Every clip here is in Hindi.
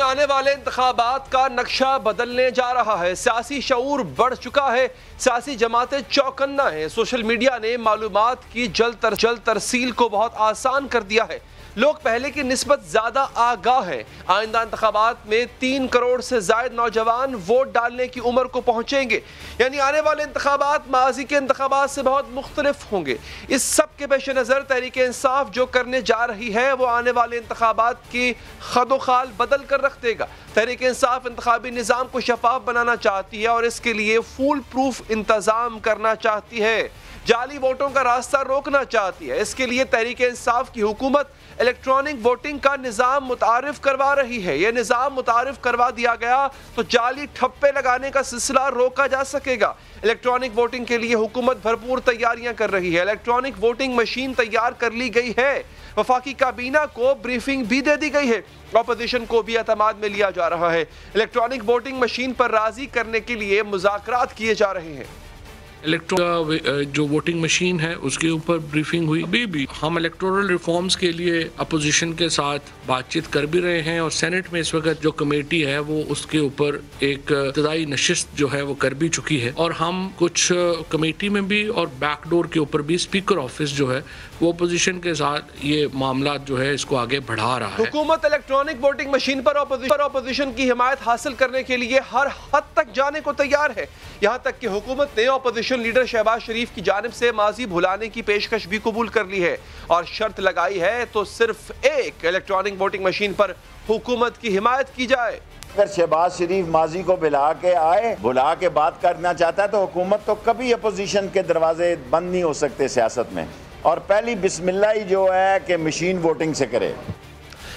आने वाले इंतखाबात का नक्शा बदलने जा रहा है। सियासी शऊर बढ़ चुका है, सियासी जमातें चौकन्ना है। सोशल मीडिया ने मालूमात की जल्द तरसील को बहुत आसान कर दिया है। लोग पहले की निस्बत ज्यादा आगाह हैं। आइंदा इंतखाबात में 3 करोड़ से ज्यादा नौजवान वोट डालने की उम्र को पहुंचेंगे, यानी आने वाले इंतखाबात माजी के इंतखाबात से बहुत मुख्तलिफ होंगे। इस सब के पेश नज़र तहरीक इंसाफ जो करने जा रही है वो आने वाले इंतखाबात की खदोखाल बदल कर रख देगा। तहरीक इंसाफ इंतखाबी निज़ाम को शफाफ बनाना चाहती है और इसके लिए फूल प्रूफ इंतजाम करना चाहती है। जाली वोटों का रास्ता रोकना चाहती है। इसके लिए तहरीक इंसाफ की हुकूमत इलेक्ट्रॉनिक वोटिंग का निज़ाम मुतारिफ करवा रही है। यह निज़ाम मुतारिफ करवा दिया गया तो जाली ठप्पे लगाने का सिलसिला रोका जा सकेगा। इलेक्ट्रॉनिक वोटिंग के लिए हुकूमत भरपूर तैयारियां कर रही है। इलेक्ट्रॉनिक वोटिंग मशीन तैयार कर ली गई है। वफाकी काबीना को ब्रीफिंग भी दे दी गई है। अपोजिशन को भी एतमाद में लिया जा रहा है। इलेक्ट्रॉनिक वोटिंग मशीन पर राजी करने के लिए मुज़ाकरात किए जा रहे हैं। जो वोटिंग मशीन है उसके ऊपर ब्रीफिंग हुई। अभी भी हम इलेक्टोरल रिफॉर्म्स के लिए अपोजिशन के साथ बातचीत कर भी रहे हैं और सेनेट में इस वक्त जो कमेटी है वो उसके ऊपर एक इब्तदाई नशिस्त जो है वो कर भी चुकी है और हम कुछ कमेटी में भी और बैकडोर के ऊपर भी स्पीकर ऑफिस जो है वो अपोजिशन के साथ ये मामला जो है इसको आगे बढ़ा रहा है। हुकूमत इलेक्ट्रॉनिक वोटिंग मशीन पर अपोजिशन की हिमायत हासिल करने के लिए हर हद तक जाने को तैयार है। यहाँ तक कि हुकूमत ने अपोजिशन लीडर शहबाज शरीफ की जानिब से माजी भुलाने की पेशकश भी कबूल कर ली है और शर्त लगाई है तो सिर्फ एक इलेक्ट्रॉनिक वोटिंग मशीन पर हुकूमत की हिमायत की जाए। अगर शहबाज शरीफ माजी को बुला के बात करना चाहता है तो हुकूमत तो कभी अपोजिशन के दरवाजे बंद नहीं हो सकते सियासत में, और पहली बिस्मिल्लाह ही जो है कि मशीन वोटिंग से करे।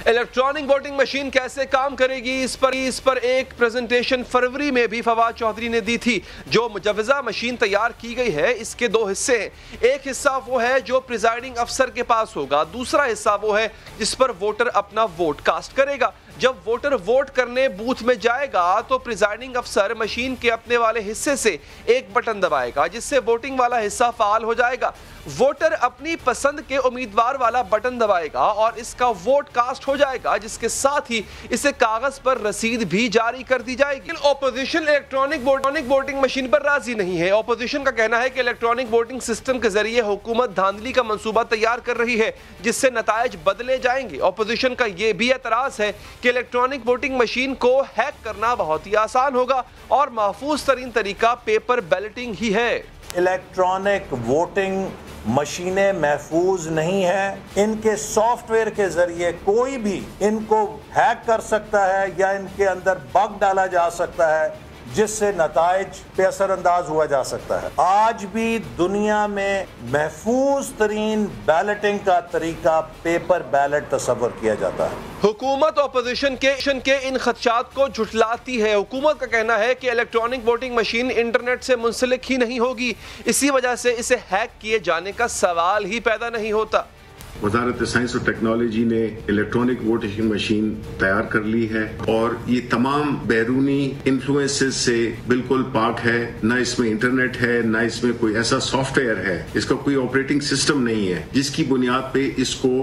इलेक्ट्रॉनिक वोटिंग मशीन कैसे काम करेगी इस पर एक प्रेजेंटेशन फरवरी में भी फवाद चौधरी ने दी थी। जो मुजवजा मशीन तैयार की गई है इसके 2 हिस्से हैं। एक हिस्सा वो है जो प्रिजाइडिंग अफसर के पास होगा, दूसरा हिस्सा वो है जिस पर वोटर अपना वोट कास्ट करेगा। जब वोटर वोट करने बूथ में जाएगा तो प्रिजाइडिंग अफसर मशीन के अपने वाले हिस्से से एक बटन दबाएगा जिससे वोटिंग वाला हिस्सा फाल हो जाएगा। वोटर अपनी पसंद के उम्मीदवार वाला बटन दबाएगा और इसका वोट कास्ट हो जाएगा, जिसके साथ ही इसे कागज पर रसीद भी जारी कर दी जाएगी। ऑपोजिशन इलेक्ट्रॉनिक वोटिंग मशीन पर राजी नहीं है। ऑपोजिशन का कहना है कि इलेक्ट्रॉनिक वोटिंग सिस्टम के जरिए हुकूमत धांधली का मंसूबा तैयार कर रही है जिससे नताइज बदले जाएंगे। ऑपोजिशन का यह भी एतराज है कि इलेक्ट्रॉनिक वोटिंग मशीन को हैक करना बहुत ही आसान होगा और महफूज तरीन तरीका पेपर बैलेटिंग ही है। इलेक्ट्रॉनिक वोटिंग मशीनें महफूज नहीं है। इनके सॉफ्टवेयर के जरिए कोई भी इनको हैक कर सकता है या इनके अंदर बग डाला जा सकता है जिससे नताइज पे असरअंदाज हुआ जा सकता है। आज भी दुनिया में महफूज तरीन बैलेटिंग का तरीका पेपर बैलेट तस्वर किया जाता है। हुकूमत ऑपोजिशन के इन खदशात को झुठलाती है। हुकूमत का कहना है कि इलेक्ट्रॉनिक वोटिंग मशीन इंटरनेट से मुंसलिक ही नहीं होगी, इसी वजह से इसे हैक किए जाने का सवाल ही पैदा नहीं होता। वज़ारत साइंस और टेक्नोलॉजी ने इलेक्ट्रॉनिक वोटिंग मशीन तैयार कर ली है और ये तमाम बैरूनी इन्फ्लुएंसेस से बिल्कुल पाक है। ना इसमें इंटरनेट है, ना इसमें कोई ऐसा सॉफ्टवेयर है, इसका कोई ऑपरेटिंग सिस्टम नहीं है जिसकी बुनियाद पे इसको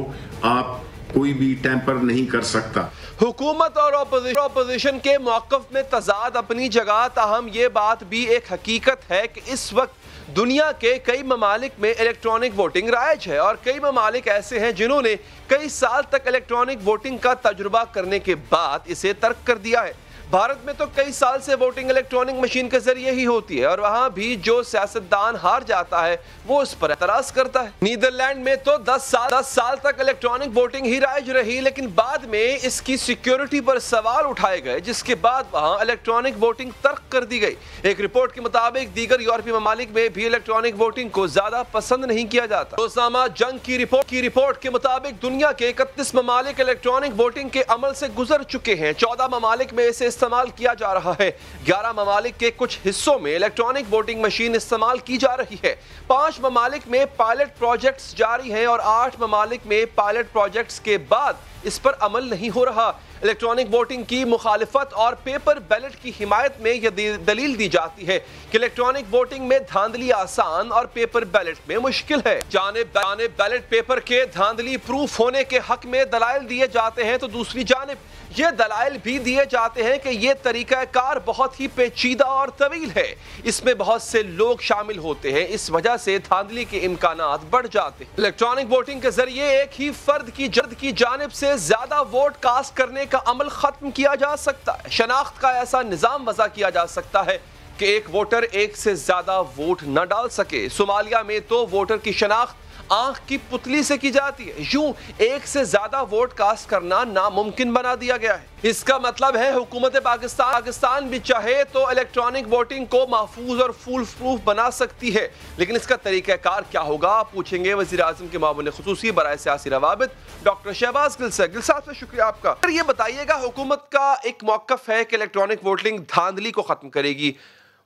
आप कोई भी टैंपर नहीं कर सकता। हुकूमत और ऑपोजिशन के मौक़िफ़ में तजाद अपनी जगह, ताहम ये बात भी एक हकीकत है कि इस वक्त दुनिया के कई ममालिक में इलेक्ट्रॉनिक वोटिंग राइज है और कई ममालिक ऐसे हैं जिन्होंने कई साल तक इलेक्ट्रॉनिक वोटिंग का तजुर्बा करने के बाद इसे तर्क कर दिया है। भारत में तो कई साल से वोटिंग इलेक्ट्रॉनिक मशीन के जरिए ही होती है और वहां भी जो सियासतदान हार जाता है वो इस पर एतराज करता है। नीदरलैंड में तो 10 साल तक इलेक्ट्रॉनिक वोटिंग ही राइज रही, लेकिन बाद में इसकी सिक्योरिटी पर सवाल उठाए गए, जिसके बाद वहां इलेक्ट्रॉनिक वोटिंग तर्क कर दी गई। एक रिपोर्ट के मुताबिक दीगर यूरोपीय ममालिक में भी इलेक्ट्रॉनिक वोटिंग को ज्यादा पसंद नहीं किया जाता। ओसामा जंग की रिपोर्ट के मुताबिक दुनिया के 31 ममालिक इलेक्ट्रॉनिक वोटिंग के अमल से गुजर चुके हैं। 14 ममालिक में इसे इस्तेमाल किया जा रहा है। 11 ममालिक के कुछ हिस्सों में इलेक्ट्रॉनिक वोटिंग मशीन इस्तेमाल की जा रही है। 5 ममालिक में पायलट प्रोजेक्ट्स जारी हैं और 8 ममालिक में पायलट प्रोजेक्ट्स के बाद इस पर अमल नहीं हो रहा। इलेक्ट्रॉनिक वोटिंग की मुखालिफत और पेपर बैलेट की हिमायत में यह दलील दी जाती है कि इलेक्ट्रॉनिक वोटिंग में धांधली आसान और पेपर बैलेट में मुश्किल है। जानिब बैलेट पेपर के धांधली प्रूफ होने के हक में दलाइल दिए जाते हैं तो दूसरी जानिब ये दलाइल भी दिए जाते हैं कि ये तरीकाकार बहुत ही पेचीदा और तवील है, इसमें बहुत से लोग शामिल होते हैं, इस वजह से धांधली के इम्कानात बढ़ जाते हैं। इलेक्ट्रॉनिक वोटिंग के जरिए एक ही फर्द की जानिब से ज्यादा वोट कास्ट करने का अमल खत्म किया जा सकता है। शनाख्त का ऐसा निजाम वज़ा किया जा सकता है कि एक वोटर एक से ज्यादा वोट न डाल सके। सोमालिया में तो वोटर की शनाख्त आंख की पुतली से की जाती है। यूं एक से ज्यादा वोट कास्ट करना नामुमकिन बना दिया गया है। इसका मतलब है हुकूमत पाकिस्तान भी चाहे तो इलेक्ट्रॉनिक वोटिंग को महफूज और फूल प्रूफ बना सकती है, लेकिन इसका तरीकाकार क्या होगा आप पूछेंगे वज़ीर आज़म के मामून खुसूसी बराए सियासी रवाबित डॉक्टर शहबाज गिल से। गिल साहब से शुक्रिया आपका। ये बताइएगा, हुकूमत का एक मौक़िफ़ है कि इलेक्ट्रॉनिक वोटिंग धांधली को खत्म करेगी,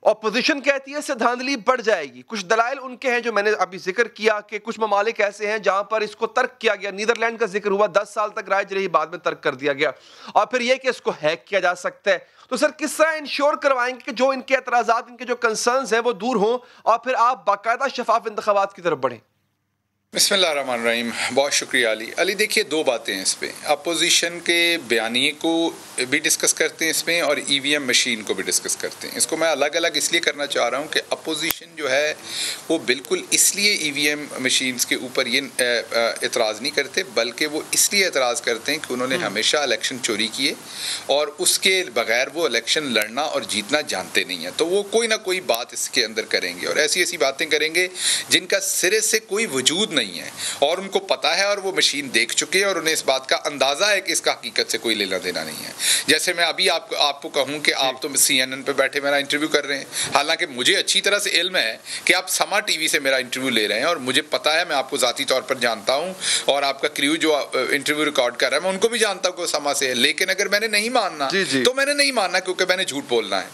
ऑपोजिशन कहती है इससे धांधली बढ़ जाएगी। कुछ दलाइल उनके हैं जो मैंने अभी जिक्र किया कि कुछ ममालिक ऐसे हैं जहां पर इसको तर्क किया गया। नीदरलैंड का जिक्र हुआ, 10 साल तक राइज रही, बाद में तर्क कर दिया गया, और फिर यह कि इसको हैक किया जा सकता है। तो सर किस तरह इंश्योर करवाएंगे कि जो इनके एतराज़ात, इनके जो कंसर्न्स हैं वो दूर हों और फिर आप बाकायदा शफाफ इंतखाबात की तरफ बढ़ें? बिस्मिल्लाहिर्रहमानिर्रहीम। बहुत शुक्रिया अली। देखिए, दो बातें हैं इस पर। अपोजिशन के बयानिए को भी डिस्कस करते हैं इसमें और ईवीएम मशीन को भी डिस्कस करते हैं। इसको मैं अलग अलग इसलिए करना चाह रहा हूँ कि अपोजिशन जो है वो बिल्कुल इसलिए ईवीएम मशीन्स के ऊपर ये एतराज़ नहीं करते, बल्कि वो इसलिए एतराज़ करते हैं कि उन्होंने हमेशा इलेक्शन चोरी किए और उसके बगैर वो इलेक्शन लड़ना और जीतना जानते नहीं हैं। तो वो कोई ना कोई बात इसके अंदर करेंगे और ऐसी ऐसी बातें करेंगे जिनका सिरे से कोई वजूद नहीं है और उनको पता है और वो मशीन देख चुके हैं और उन्हें इस बात का अंदाजा है कि इसका हकीकत से कोई लेना देना नहीं है। जैसे मैं अभी आपको कहूं कि आप तो CNN पे बैठे मेरा इंटरव्यू कर रहे हैं, हालांकि मुझे अच्छी तरह से इल्म है कि आप समा टीवी से मेरा इंटरव्यू ले रहे हैं और मुझे पता है, मैं आपको ज़ाती तौर पर जानता हूं और आपका क्रू जो इंटरव्यू रिकॉर्ड कर रहा है मैं उनको भी जानता हूं कि समा से है। लेकिन अगर मैंने नहीं मानना तो मैंने नहीं मानना, क्योंकि मैंने झूठ बोलना है।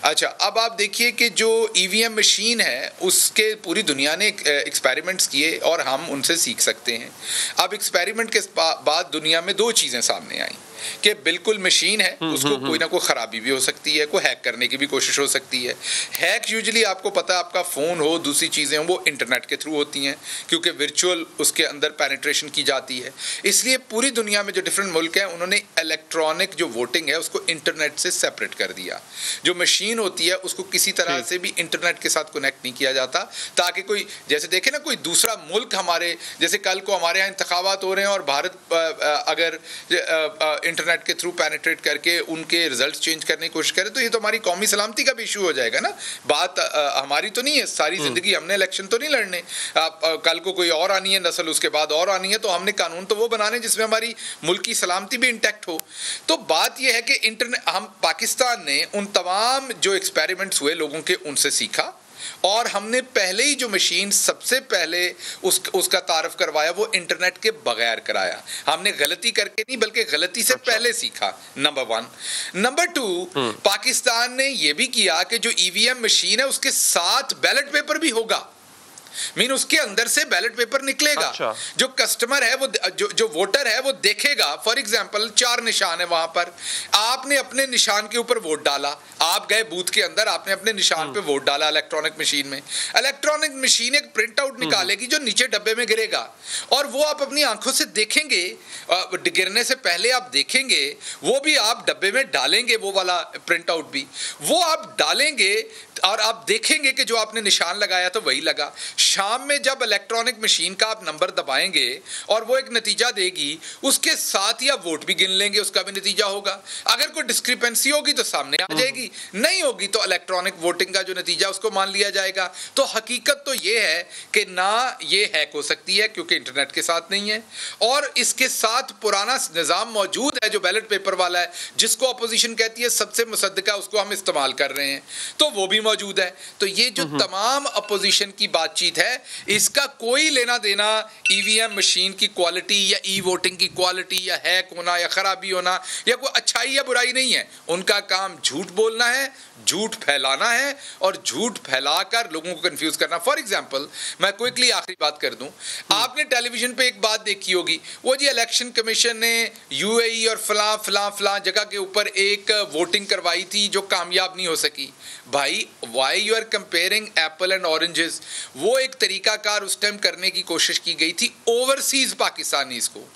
अच्छा, अब आप देखिए कि जो ईवीएम मशीन है उसके पूरी दुनिया ने एक्सपेरिमेंट्स किए और हम उनसे सीख सकते हैं। अब एक्सपेरिमेंट के बाद दुनिया में दो चीज़ें सामने आई कि बिल्कुल मशीन है, उसको कोई ना कोई ख़राबी भी हो सकती है, कोई हैक करने की भी कोशिश हो सकती है। हैक यूजुअली आपको पता है, आपका फ़ोन हो, दूसरी चीज़ें हो, वो इंटरनेट के थ्रू होती हैं क्योंकि वर्चुअल उसके अंदर पेनिट्रेशन की जाती है। इसलिए पूरी दुनिया में जो डिफरेंट मुल्क हैं उन्होंने इलेक्ट्रॉनिक जो वोटिंग है उसको इंटरनेट से सेपरेट कर दिया। जो मशीन होती है उसको किसी तरह से भी इंटरनेट के साथ कनेक्ट नहीं किया जाता, ताकि कोई, जैसे देखे ना, कोई दूसरा मुल्क हमारे, जैसे कल को हमारे यहाँ इंतखाबात हो रहे हैं और भारत अगर इंटरनेट के थ्रू पेनिट्रेट करके उनके रिजल्ट्स चेंज करने की कोशिश करें तो ये तो हमारी कौमी सलामती का भी इशू हो जाएगा ना। बात हमारी तो नहीं है, सारी जिंदगी हमने इलेक्शन तो नहीं लड़ने, कल को कोई और आनी है नस्ल, उसके बाद और आनी है, तो हमने कानून तो वो बनाने जिसमें हमारी मुल्क की सलामती भी इंटैक्ट हो। तो बात यह है कि इंटरनेट, हम पाकिस्तान ने उन तमाम जो एक्सपेरिमेंट्स हुए लोगों के उनसे सीखा और हमने पहले ही जो मशीन सबसे पहले उसका तारफ करवाया वो इंटरनेट के बगैर कराया। हमने गलती करके नहीं बल्कि गलती से पहले सीखा, नंबर 1। नंबर 2, पाकिस्तान ने यह भी किया कि जो ईवीएम मशीन है उसके साथ बैलेट पेपर भी होगा, मीन उसके अंदर से बैलेट पेपर निकलेगा। अच्छा। जो कस्टमर है वो जो वोटर है वो देखेगा। फॉर एग्जांपल 4 निशान है, वहां पर आपने अपने निशान के ऊपर वोट डाला, आप गए बूथ के अंदर, आपने अपने निशान पे वोट डाला इलेक्ट्रॉनिक मशीन में। इलेक्ट्रॉनिक मशीन एक प्रिंट आउट निकालेगी जो नीचे डब्बे में गिरेगा और वो आप अपनी आंखों से देखेंगे, गिरने से पहले आप देखेंगे, वो भी आप डब्बे में डालेंगे, वो वाला प्रिंट आउट भी वो आप डालेंगे और आप देखेंगे कि जो आपने निशान लगाया तो वही लगा। शाम में जब इलेक्ट्रॉनिक मशीन का आप नंबर दबाएंगे और वो एक नतीजा देगी, उसके साथ ही आप वोट भी गिन लेंगे, उसका भी नतीजा होगा। अगर कोई डिस्क्रिपेंसी होगी तो सामने आ जाएगी, नहीं होगी तो इलेक्ट्रॉनिक वोटिंग का जो नतीजा उसको मान लिया जाएगा। तो हकीकत तो ये है कि ना ये हैक हो सकती है क्योंकि इंटरनेट के साथ नहीं है, और इसके साथ पुराना निज़ाम मौजूद है जो बैलेट पेपर वाला है, जिसको अपोजिशन कहती है सबसे मुसद्दका, उसको हम इस्तेमाल कर रहे हैं, तो वो भी मौजूद है। तो ये जो तमाम अपोजिशन की बातचीत है इसका कोई लेना देना ईवीएम मशीन की क्वालिटी या ई वोटिंग की क्वालिटी या हैक होना या खराबी होना या कोई अच्छाई या बुराई नहीं है। उनका काम झूठ बोलना है, झूठ फैलाना है और झूठ फैलाकर लोगों को कंफ्यूज करना। फॉर एग्जांपल, मैं क्विकली आखिरी बात कर दूं, आपने टेलीविजन पे एक बात देखी होगी, वो जी इलेक्शन कमीशन ने यूएई और फलां जगह के ऊपर एक वोटिंग करवाई थी जो कामयाब नहीं हो सकी। भाई, why you are comparing apple and oranges? वो एक तरीकाकार उस टाइम करने की कोशिश की गई थी ओवरसीज पाकिस्तानीज को।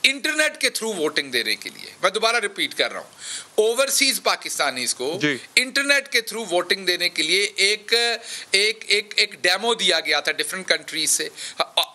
इंटरनेट के थ्रू वोटिंग देने के लिए। मैं दोबारा रिपीट कर रहा हूं, ओवरसीज पाकिस्तानीज को इंटरनेट के थ्रू वोटिंग देने के लिए एक डेमो दिया गया था डिफरेंट कंट्रीज से।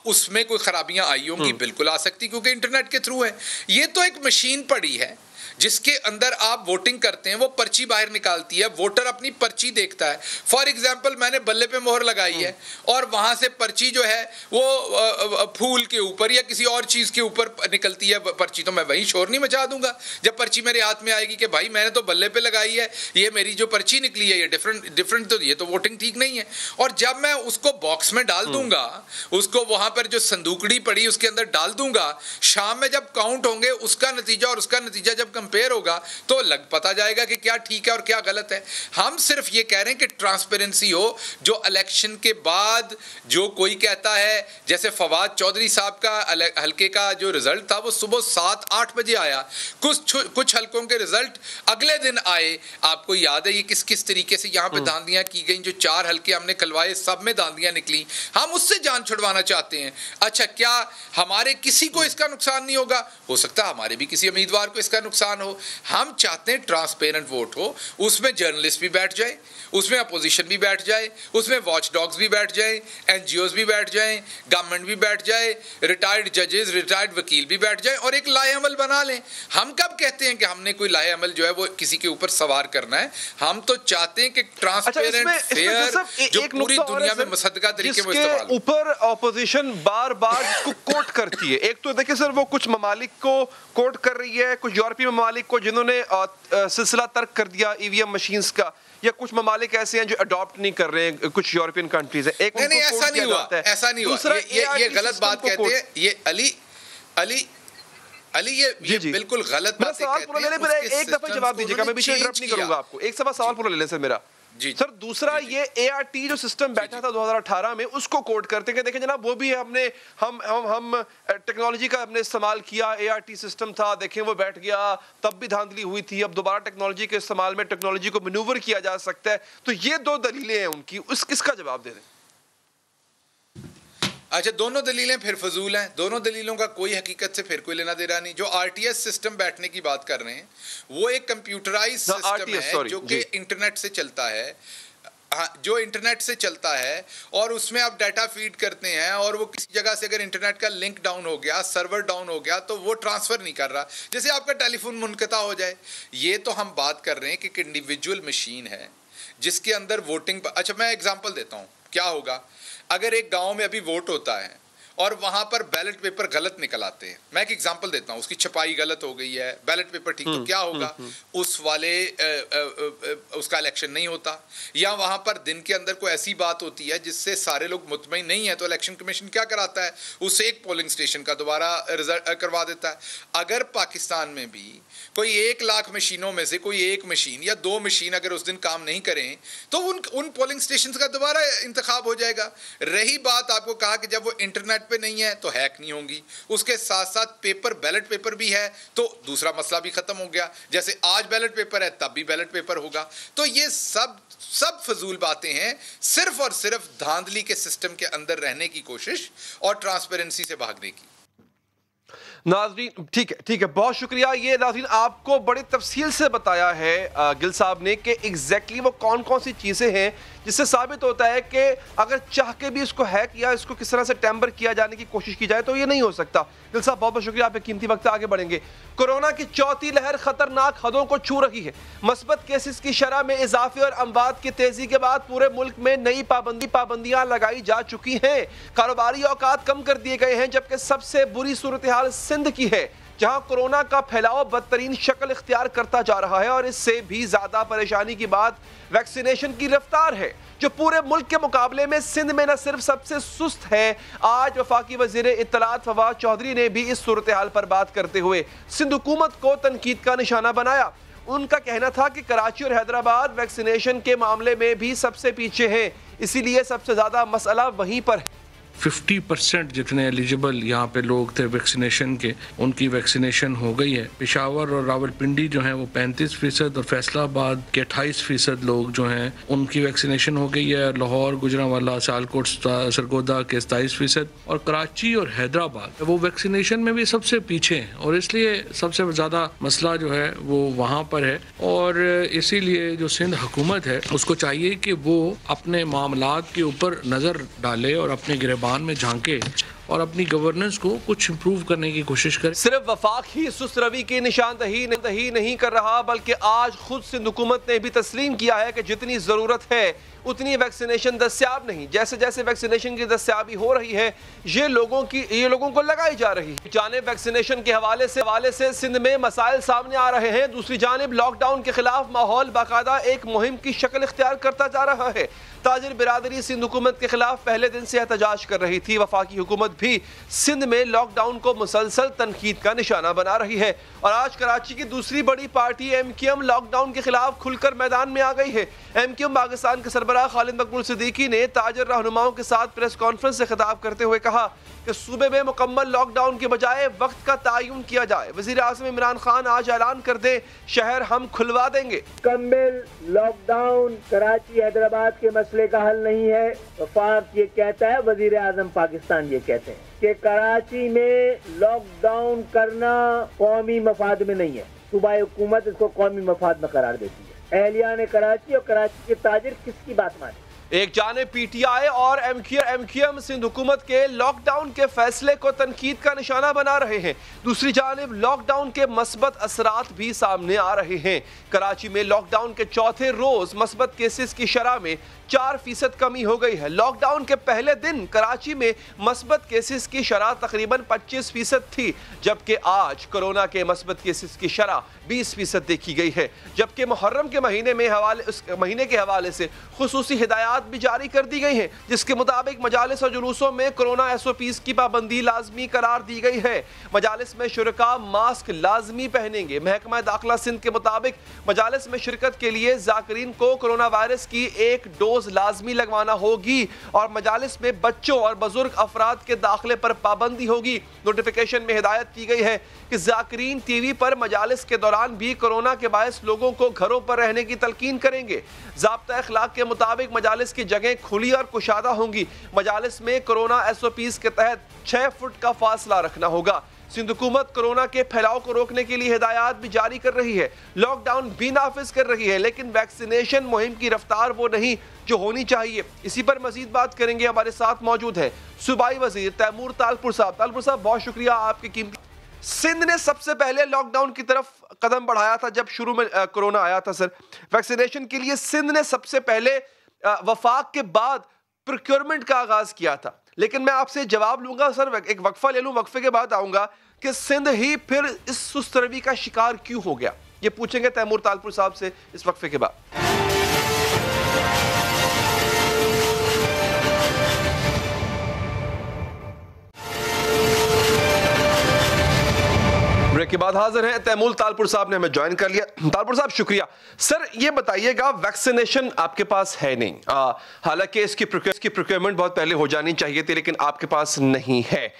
उसमें कोई खराबियां आई होंगी, बिल्कुल आ सकती, क्योंकि इंटरनेट के थ्रू है। ये तो एक मशीन पड़ी है जिसके अंदर आप वोटिंग करते हैं, वो पर्ची बाहर निकालती है, वोटर अपनी पर्ची देखता है। फॉर एग्जांपल मैंने बल्ले पे मोहर लगाई है और वहां से पर्ची जो है वो फूल के ऊपर या किसी और चीज के ऊपर निकलती है पर्ची, तो मैं वही शोर नहीं मचा दूंगा जब पर्ची मेरे हाथ में आएगी कि भाई मैंने तो बल्ले पे लगाई है, ये मेरी जो पर्ची निकली है ये डिफरेंट, तो ये तो वोटिंग ठीक नहीं है। और जब मैं उसको बॉक्स में डाल दूंगा, उसको वहां पर जो संदूकड़ी पड़ी उसके अंदर डाल दूंगा, शाम में जब काउंट होंगे उसका नतीजा और उसका नतीजा जब कंपेयर होगा तो लग पता जाएगा कि क्या ठीक है और क्या गलत है। हम सिर्फ ये कह रहे हैं कि ट्रांसपेरेंसी हो। जो इलेक्शन के बाद जो कोई कहता है, जैसे फवाद चौधरी साहब का हल्के का जो रिजल्ट था वो सुबह 7-8 बजे आया, कुछ हल्कों के रिजल्ट अगले दिन आए। आपको याद है ये किस किस तरीके से यहाँ पे धांधियां की गई। जो 4 हल्के हमने खलवाए सब में धांधियां निकली। हम उससे जान छुड़वाना चाहते हैं। अच्छा, क्या हमारे किसी को इसका नुकसान नहीं होगा? हो सकता है हमारे भी किसी उम्मीदवार को इसका नुकसान हो। हम चाहते हैं ट्रांसपेरेंट वोट हो, उसमें जर्नलिस्ट भी बैठ जाए, उसमें अपोजिशन भी बैठ जाए, उसमें वॉच डॉग्स भी बैठ जाए, एनजीओज भी बैठ जाए, गवर्नमेंट भी बैठ जाए, रिटायर्ड जजेस, रिटायर्ड वकील भी बैठ जाए और एक लाए अमल बना लें। हम कब कहते हैं कि हमने कोई लाए अमल जो है वो किसी के ऊपर सवार करना है? हम तो चाहते हैं कि ट्रांसपेरेंट, फेयर, जो पूरी दुनिया में मुसद्दका तरीके में इस्तेमाल ऊपर ऑपोजिशन बार बार इसको कोट करती है। एक तो देखिए सर, वो कुछ ममालिक को कोट कर रही है, कुछ यूरोपीय ममालिक को जिन्होंने सिलसिला तर्क कर दिया ईवीएम मशीन्स का, या कुछ ममालिक ऐसे हैं जो अडॉप्ट नहीं कर रहे हैं, कुछ यूरोपियन कंट्रीज हैं। एक नहीं, ऐसा नहीं हुआ, ऐसा नहीं हुआ। ये गलत बात कहते हैं। ये अली ये बिल्कुल गलत बात है। एक दफा जवाब दीजिएगा, मैं बीच में इंटरप्ट नहीं करूंगा आपको। एक सवाल पूरा ले लें सर मेरा। जी सर, दूसरा ये एआरटी जो सिस्टम बैठा था 2018 में, उसको कोड करते हैं। देखें जनाब, वो भी हमने हम टेक्नोलॉजी का हमने इस्तेमाल किया, एआरटी सिस्टम था, देखें वो बैठ गया, तब भी धांधली हुई थी। अब दोबारा टेक्नोलॉजी के इस्तेमाल में टेक्नोलॉजी को मैन्यूवर किया जा सकता है। तो ये 2 दलीलें हैं उनकी, किसका जवाब दे दें? अच्छा, दोनों दलीलें फिर फजूल हैं। दोनों दलीलों का कोई हकीकत से फिर कोई लेना देना नहीं। जो आरटीएस सिस्टम बैठने की बात कर रहे हैं वो एक कंप्यूटराइज सिस्टम है जो कि इंटरनेट से चलता है। जो इंटरनेट से चलता है और उसमें आप डाटा फीड करते हैं और वो किसी जगह से अगर इंटरनेट का लिंक डाउन हो गया, सर्वर डाउन हो गया, तो वो ट्रांसफर नहीं कर रहा, जैसे आपका टेलीफोन मुनक़ता हो जाए। ये तो हम बात कर रहे हैं कि एक इंडिविजुअल मशीन है जिसके अंदर वोटिंग। अच्छा, मैं एग्जांपल देता हूँ क्या होगा। अगर एक गांव में अभी वोट होता है और वहां पर बैलेट पेपर गलत निकल आते हैं, मैं एक एग्जांपल देता हूं, उसकी छपाई गलत हो गई है, बैलेट पेपर ठीक, तो क्या होगा? उस वाले उसका इलेक्शन नहीं होता। या वहां पर दिन के अंदर कोई ऐसी बात होती है जिससे सारे लोग मुतमईन नहीं है, तो इलेक्शन कमीशन क्या कराता है? उससे एक पोलिंग स्टेशन का दोबारा रिजल्ट करवा देता है। अगर पाकिस्तान में भी कोई 1 लाख मशीनों में से कोई एक मशीन या 2 मशीन अगर उस दिन काम नहीं करें तो उन पोलिंग स्टेशन का दोबारा इंतखाब हो जाएगा। रही बात, आपको कहा कि जब वो इंटरनेट पे नहीं है तो हैक नहीं होंगी, उसके साथ साथ पेपर, बैलेट पेपर भी है तो दूसरा मसला भी खत्म हो गया। जैसे आज बैलेट पेपर है तब भी बैलेट पेपर होगा। तो ये सब फजूल बातें हैं, सिर्फ और सिर्फ धांधली के सिस्टम के अंदर रहने की कोशिश और ट्रांसपेरेंसी से भागने की। नाज़रीन, ठीक है, बहुत शुक्रिया। ये नाज़रीन आपको बड़ी तफसील से बताया है गिल साहब ने कि एग्जैक्टली वो कौन कौन सी चीज़ें हैं जिससे साबित होता है कि अगर चाह के भी इसको हैक या इसको किस तरह से टेम्पर किया जाने की कोशिश की जाए तो ये नहीं हो सकता। गिल साहब बहुत बहुत शुक्रिया, आपके कीमती वक्त। आगे बढ़ेंगे। कोरोना की 4थी लहर खतरनाक हदों को छू रही है। मस्बत केसेस की शरह में इजाफे और अमवात की तेजी के बाद पूरे मुल्क में नई पाबंदियां लगाई जा चुकी हैं। कारोबारी औकात कम कर दिए गए हैं, जबकि सबसे बुरी सूरत हाल सिंध की है, जहां कोरोना का फैलाव बदतरीन शक्ल इख्तियार करता जा रहा है। और इससे भी ज्यादा परेशानी की बात वैक्सीनेशन की रफ्तार है, जो पूरे मुल्क के मुकाबले में सिंध में न सिर्फ सबसे सुस्त है। आज वफाकी वजीर इत्तलात फवाद चौधरी ने भी इस सूरत हाल पर बात करते हुए सिंध हुकूमत को तनकीद का निशाना बनाया। उनका कहना था कि कराची और हैदराबाद वैक्सीनेशन के मामले में भी सबसे पीछे हैं, इसीलिए सबसे ज्यादा मसला वहीं पर है। 50% जितने एलिजिबल यहाँ पे लोग थे वैक्सीनेशन के, उनकी वैक्सीनेशन हो गई है। पेशावर और रावलपिंडी जो हैं वो 35% और फैसलाबाद के 28% लोग जो हैं उनकी वैक्सीनेशन हो गई है। लाहौर, गुजरांवाला, सियालकोट, सरगोदा के 27% और कराची और हैदराबाद वो वैक्सीनेशन में भी सबसे पीछे हैं और इसलिए सबसे ज़्यादा मसला जो है वो वहाँ पर है। और इसीलिए जो सिंध हुकूमत है उसको चाहिए कि वो अपने मामलात के ऊपर नज़र डाले और अपने गिरबान में झांके और अपनी गवर्नेंस को कुछ इम्प्रूव करने की कोशिश करे। सिर्फ वफाक ही सुस्त रवि की निशानदही नहीं कर रहा, बल्कि आज खुद सिंध हुकूमत ने भी तस्लीम किया है कि जितनी ज़रूरत है उतनी वैक्सीनेशन दस्याब नहीं। जैसे जैसे वैक्सीनेशन की दस्याबी हो रही है ये लोगों को लगाई जा रही है। जानिब वैक्सीनेशन के हवाले से सिंध में मसाइल सामने आ रहे हैं, दूसरी जानिब लॉकडाउन के खिलाफ माहौल बाकायदा एक मुहिम की शक्ल इख्तियार करता जा रहा है। ताजिर बिरादरी सिंध हुकूमत के खिलाफ पहले दिन से एहतजाज कर रही थी। वफाकी हुकूमत भी सिंध में लॉकडाउन को मुसलसल तनकीद का निशाना बना रही है और आज कराची की दूसरी बड़ी पार्टी MQM लॉकडाउन के खिलाफ खुलकर मैदान में आ गई है। MQM पाकिस्तान के सरबराह खालिद मकबूल सिद्दीकी ने ताजर रहनुमाओं के साथ प्रेस कॉन्फ्रेंस से खिताब करते हुए कहा कि सूबे में मुकम्मल लॉकडाउन के बजाय वक्त का तयन किया जाए। वज़ीर आज़म इमरान खान आज ऐलान कर दे शहर हम खुलवा देंगे। मुकम्मल लॉकडाउन कराची हैदराबाद के मसले का हल नहीं है। वफाक ये कहता है, वज़ीर आज़म पाकिस्तान ये कहते हैं कि कराची में लॉकडाउन करना कौमी मफाद में नहीं है। सूबाई हुकूमत इसको कौमी मफाद में करार देती है। एहलियान कराची और कराची के ताजिर किसकी बात माने? एक जानिब PTI और MQM सिंध हुकूमत के लॉकडाउन के फैसले को तनकीद का निशाना बना रहे हैं, दूसरी जानिब लॉकडाउन के मस्बत असरात भी सामने आ रहे हैं। कराची में लॉकडाउन के चौथे रोज मस्बत केसेस की शरह में 4% कमी हो गई है। लॉकडाउन के पहले दिन कराची में मस्बत केसेस की शरह तकरीबन 25% थी, जबकि आज कोरोना के मस्बत केसेस की शरह 20% देखी गई है। जबकि मुहर्रम के महीने के हवाले से खुसूसी हिदायत भी जारी कर दी गई है, जिसके मुताबिक मजालिस और जुलूसों में कोरोना SOPs की पाबंदी लाजमी करार दी गई है। मजालिस में शुरका मास्क लाजमी पहनेंगे। महकमा दाखिला सिंध के मुताबिक मजालिस में शिरकत के लिए जाकिरीन को कोरोना वायरस की 1 डोज लाजमी लगवाना होगी और मजालिस में बच्चों और बुजुर्ग अफराद के दाखिले पर पाबंदी होगी। नोटिफिकेशन में हिदायत की गई है कि जाकिरीन TV पर मजालिस के दौरान भी कोरोना के बायस लोगों को घरों पर रहने की तलकीन करेंगे। ज़ाब्ता अखलाक के मुताबिक मजालिस की जगह खुली और कुशादा होंगी। मजालिस में कोरोना SOPs के तहत 6 फुट का फासला रखना होगा। सिंध हुकूमत कोरोना के फैलाव को रोकने के लिए हिदायत भी जारी कर रही है, लॉकडाउन भी नाफिज कर रही है, लेकिन वैक्सीनेशन मुहिम की रफ्तार वो नहीं जो होनी चाहिए। इसी पर मजीद बात करेंगे। हमारे साथ मौजूद है सूबाई वजीर तैमूर तालपुर साहब। तालपुर साहब, बहुत शुक्रिया आपकी कीमती। सिंध ने सबसे पहले लॉकडाउन की तरफ कदम बढ़ाया था जब शुरू में कोरोना आया था। सर, वैक्सीनेशन के लिए सिंध ने सबसे पहले वफाक के बाद प्रोक्योरमेंट का आगाज किया था, लेकिन मैं आपसे जवाब लूंगा सर, एक वक्फा ले लूं, वक्फे के बाद आऊंगा कि सिंध ही फिर इस सुस्त रवि का शिकार क्यों हो गया, ये पूछेंगे तैमूर तालपुर साहब से इस वक्फे के बाद। ब्रेक के बाद हाजिर हैं। तैमूर तालपुर साहब ने हमें ज्वाइन कर लिया। तालपुर साहब, शुक्रिया। सर, ये बताइएगा, वैक्सीनेशन आपके पास है नहीं, हालांकि इसकी प्रोक्योरमेंट बहुत पहले हो जानी चाहिए थी, लेकिन आपके पास नहीं है।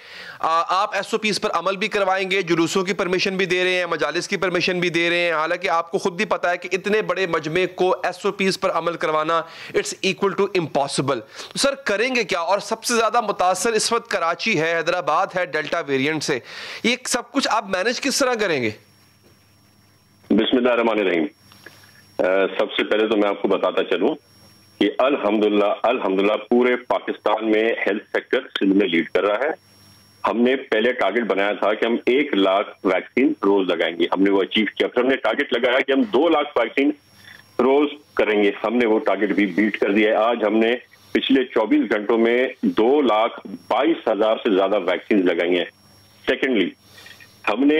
आप SOPs पर अमल भी करवाएंगे, जुलूसों की परमिशन भी दे रहे हैं, मजालिस की परमिशन भी दे रहे हैं, हालांकि आपको खुद भी पता है कि इतने बड़े मजमे को SOPs पर अमल करवाना इट्स इक्वल टू इम्पॉसिबल। तो सर, करेंगे क्या? और सबसे ज्यादा मुतासर इस वक्त कराची है, हैदराबाद है डेल्टा वेरिएंट से। ये सब कुछ आप मैनेज किस तरह करेंगे? बिस्मिल्लाहिर्रहमानिर्रहीम। सबसे पहले तो मैं आपको बताता चलूं कि अल्हम्दुलिल्लाह पूरे पाकिस्तान में हेल्थ सेक्टर सिंध में लीड कर रहा है। हमने पहले टारगेट बनाया था कि हम 1 लाख वैक्सीन रोज लगाएंगे, हमने वो अचीव किया। फिर हमने टारगेट लगाया कि हम 2 लाख वैक्सीन रोज करेंगे, हमने वो टारगेट भी बीट कर दिया है। आज हमने पिछले 24 घंटों में 2,22,000 से ज्यादा वैक्सीन लगाई हैं। सेकेंडली, हमने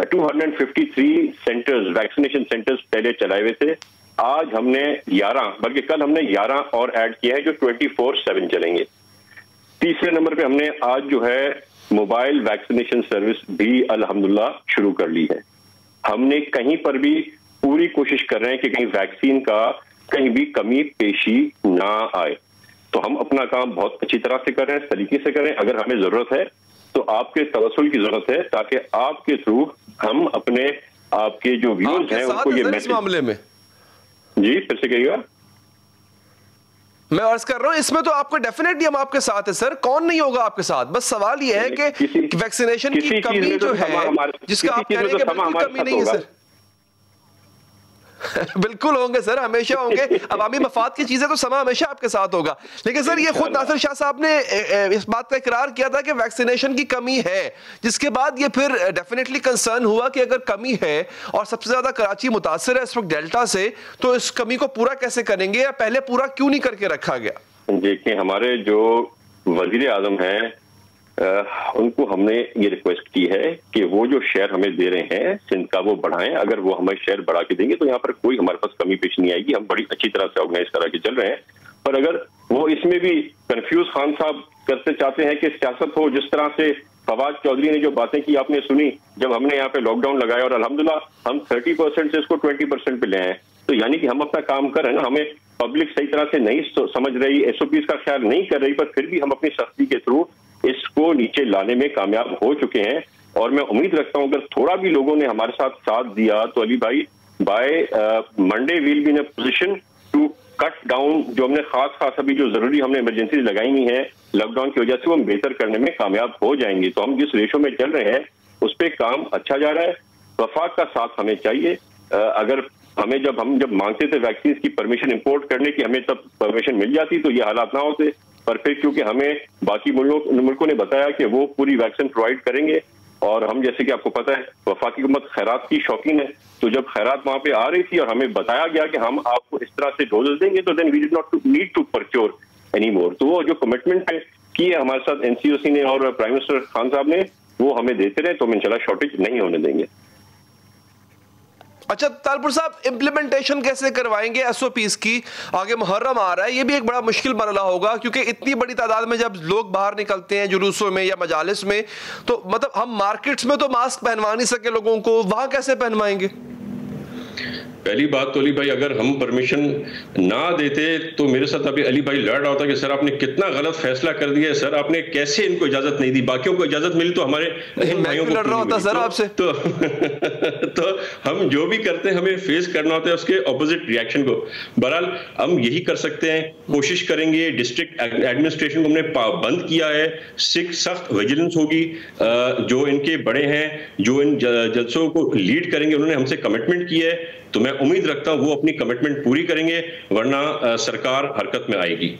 253 सेंटर्स, वैक्सीनेशन सेंटर्स पहले चलाए हुए थे। आज हमने 11, बल्कि कल हमने 11 और ऐड किया है जो 24/7 चलेंगे। तीसरे नंबर पे हमने आज जो है मोबाइल वैक्सीनेशन सर्विस भी अल्हम्दुलिल्लाह शुरू कर ली है। हमने कहीं पर भी पूरी कोशिश कर रहे हैं कि कहीं वैक्सीन का कहीं भी कमी पेशी ना आए। तो हम अपना काम बहुत अच्छी तरह से करें, तरीके से करें। अगर हमें जरूरत है तो आपके तवस्सुल की जरूरत है, ताकि आपके थ्रू हम अपने आपके जो व्यूअर्स हैं उनको ये मैसेज मामले में। जी फिर से कहिएगा। मैं अर्ज कर रहा हूं इसमें तो आपको डेफिनेटली हम आपके साथ है सर, कौन नहीं होगा आपके साथ। बस सवाल ये है कि वैक्सीनेशन की कमी जो है जिसका आप कह रहे हैं कि बिल्कुल कमी नहीं है सर। बिल्कुल होंगे सर, हमेशा होंगे। अवामी मफाद की चीजें तो समा हमेशा आपके साथ होगा। लेकिन सर ये खुद नासिर शाह साहब ने इस बात का इकरार किया था कि वैक्सीनेशन की कमी है, जिसके बाद ये फिर डेफिनेटली कंसर्न हुआ कि अगर कमी है और सबसे ज्यादा कराची मुतासिर है इस वक्त डेल्टा से, तो इस कमी को पूरा कैसे करेंगे, या पहले पूरा क्यों नहीं करके रखा गया? देखिए, हमारे जो वजीर आजम हैं उनको हमने ये रिक्वेस्ट की है कि वो जो शेयर हमें दे रहे हैं सिंध का वो बढ़ाएं। अगर वो हमें शेयर बढ़ा के देंगे तो यहाँ पर कोई हमारे पास कमी पेश नहीं आएगी। हम बड़ी अच्छी तरह से ऑर्गेनाइज करा के चल रहे हैं। पर अगर वो इसमें भी कंफ्यूज खान साहब करते चाहते हैं कि सियासत हो, जिस तरह से फवाद चौधरी ने जो बातें की आपने सुनी जब हमने यहाँ पे लॉकडाउन लगाया और अल्हम्दुलिल्लाह हम 30% से इसको 20% पे ले आए, तो यानी कि हम अपना काम कर रहे हैं ना। हमें पब्लिक सही तरह से नहीं समझ रही, SOPs का ख्याल नहीं कर रही, पर फिर भी हम अपनी सख्ती के थ्रू इसको नीचे लाने में कामयाब हो चुके हैं। और मैं उम्मीद रखता हूं अगर थोड़ा भी लोगों ने हमारे साथ दिया तो अली भाई by Monday will be in a position to cut down जो हमने खास अभी जो जरूरी हमने इमरजेंसी लगाई हुई है लॉकडाउन की वजह से, वो हम बेहतर करने में कामयाब हो जाएंगे। तो हम जिस रेशो में चल रहे हैं उस पर काम अच्छा जा रहा है। वफाक का साथ हमें चाहिए। अगर हमें जब मांगते थे वैक्सीन की परमिशन इंपोर्ट करने की, हमें तब परमिशन मिल जाती तो ये हालात ना होते। पर फिर क्योंकि हमें बाकी मुल्कों ने बताया कि वो पूरी वैक्सीन प्रोवाइड करेंगे, और हम जैसे कि आपको पता है वफाकी हुकूमत खैरात की शौकीन है, तो जब खैरात वहां पे आ रही थी और हमें बताया गया कि हम आपको इस तरह से डोजेस देंगे, तो then we did not need to procure any more. तो वो जो कमिटमेंट है की है हमारे साथ NCOC ने और प्राइम मिनिस्टर खान साहब ने, वो हमें देते रहे, तो हम इंशाल्लाह शॉर्टेज नहीं होने देंगे। अच्छा तालपुर साहब, इम्प्लीमेंटेशन कैसे करवाएंगे SOPs की? आगे मुहर्रम आ रहा है, ये भी एक बड़ा मुश्किल मरला होगा, क्योंकि इतनी बड़ी तादाद में जब लोग बाहर निकलते हैं जुलूसों में या मजालिस में, तो मतलब हम मार्केट्स में तो मास्क पहनवा नहीं सके लोगों को, वहां कैसे पहनवाएंगे? पहली बात तो अली भाई, अगर हम परमिशन ना देते तो मेरे साथ अभी अली भाई लड़ रहा होता कि सर आपने कितना गलत फैसला कर दिया है, सर आपने कैसे इनको इजाजत नहीं दी, बाकियों को इजाजत मिली तो हमारे भाइयों को लड़ रहा होता सर आपसे। तो हम जो भी करते हैं हमें फेस करना होता है उसके ऑपोजिट रिएक्शन को। बहरहाल हम यही कर सकते हैं, कोशिश करेंगे। डिस्ट्रिक्ट एडमिनिस्ट्रेशन को हमने बंद किया है, सख्त विजिलेंस होगी। जो इनके बड़े हैं जो इन जलसों को लीड करेंगे उन्होंने हमसे कमिटमेंट की है, तो मैं उम्मीद रखता हूं वो अपनी कमिटमेंट पूरी करेंगे, वरना सरकार हरकत में आएगी।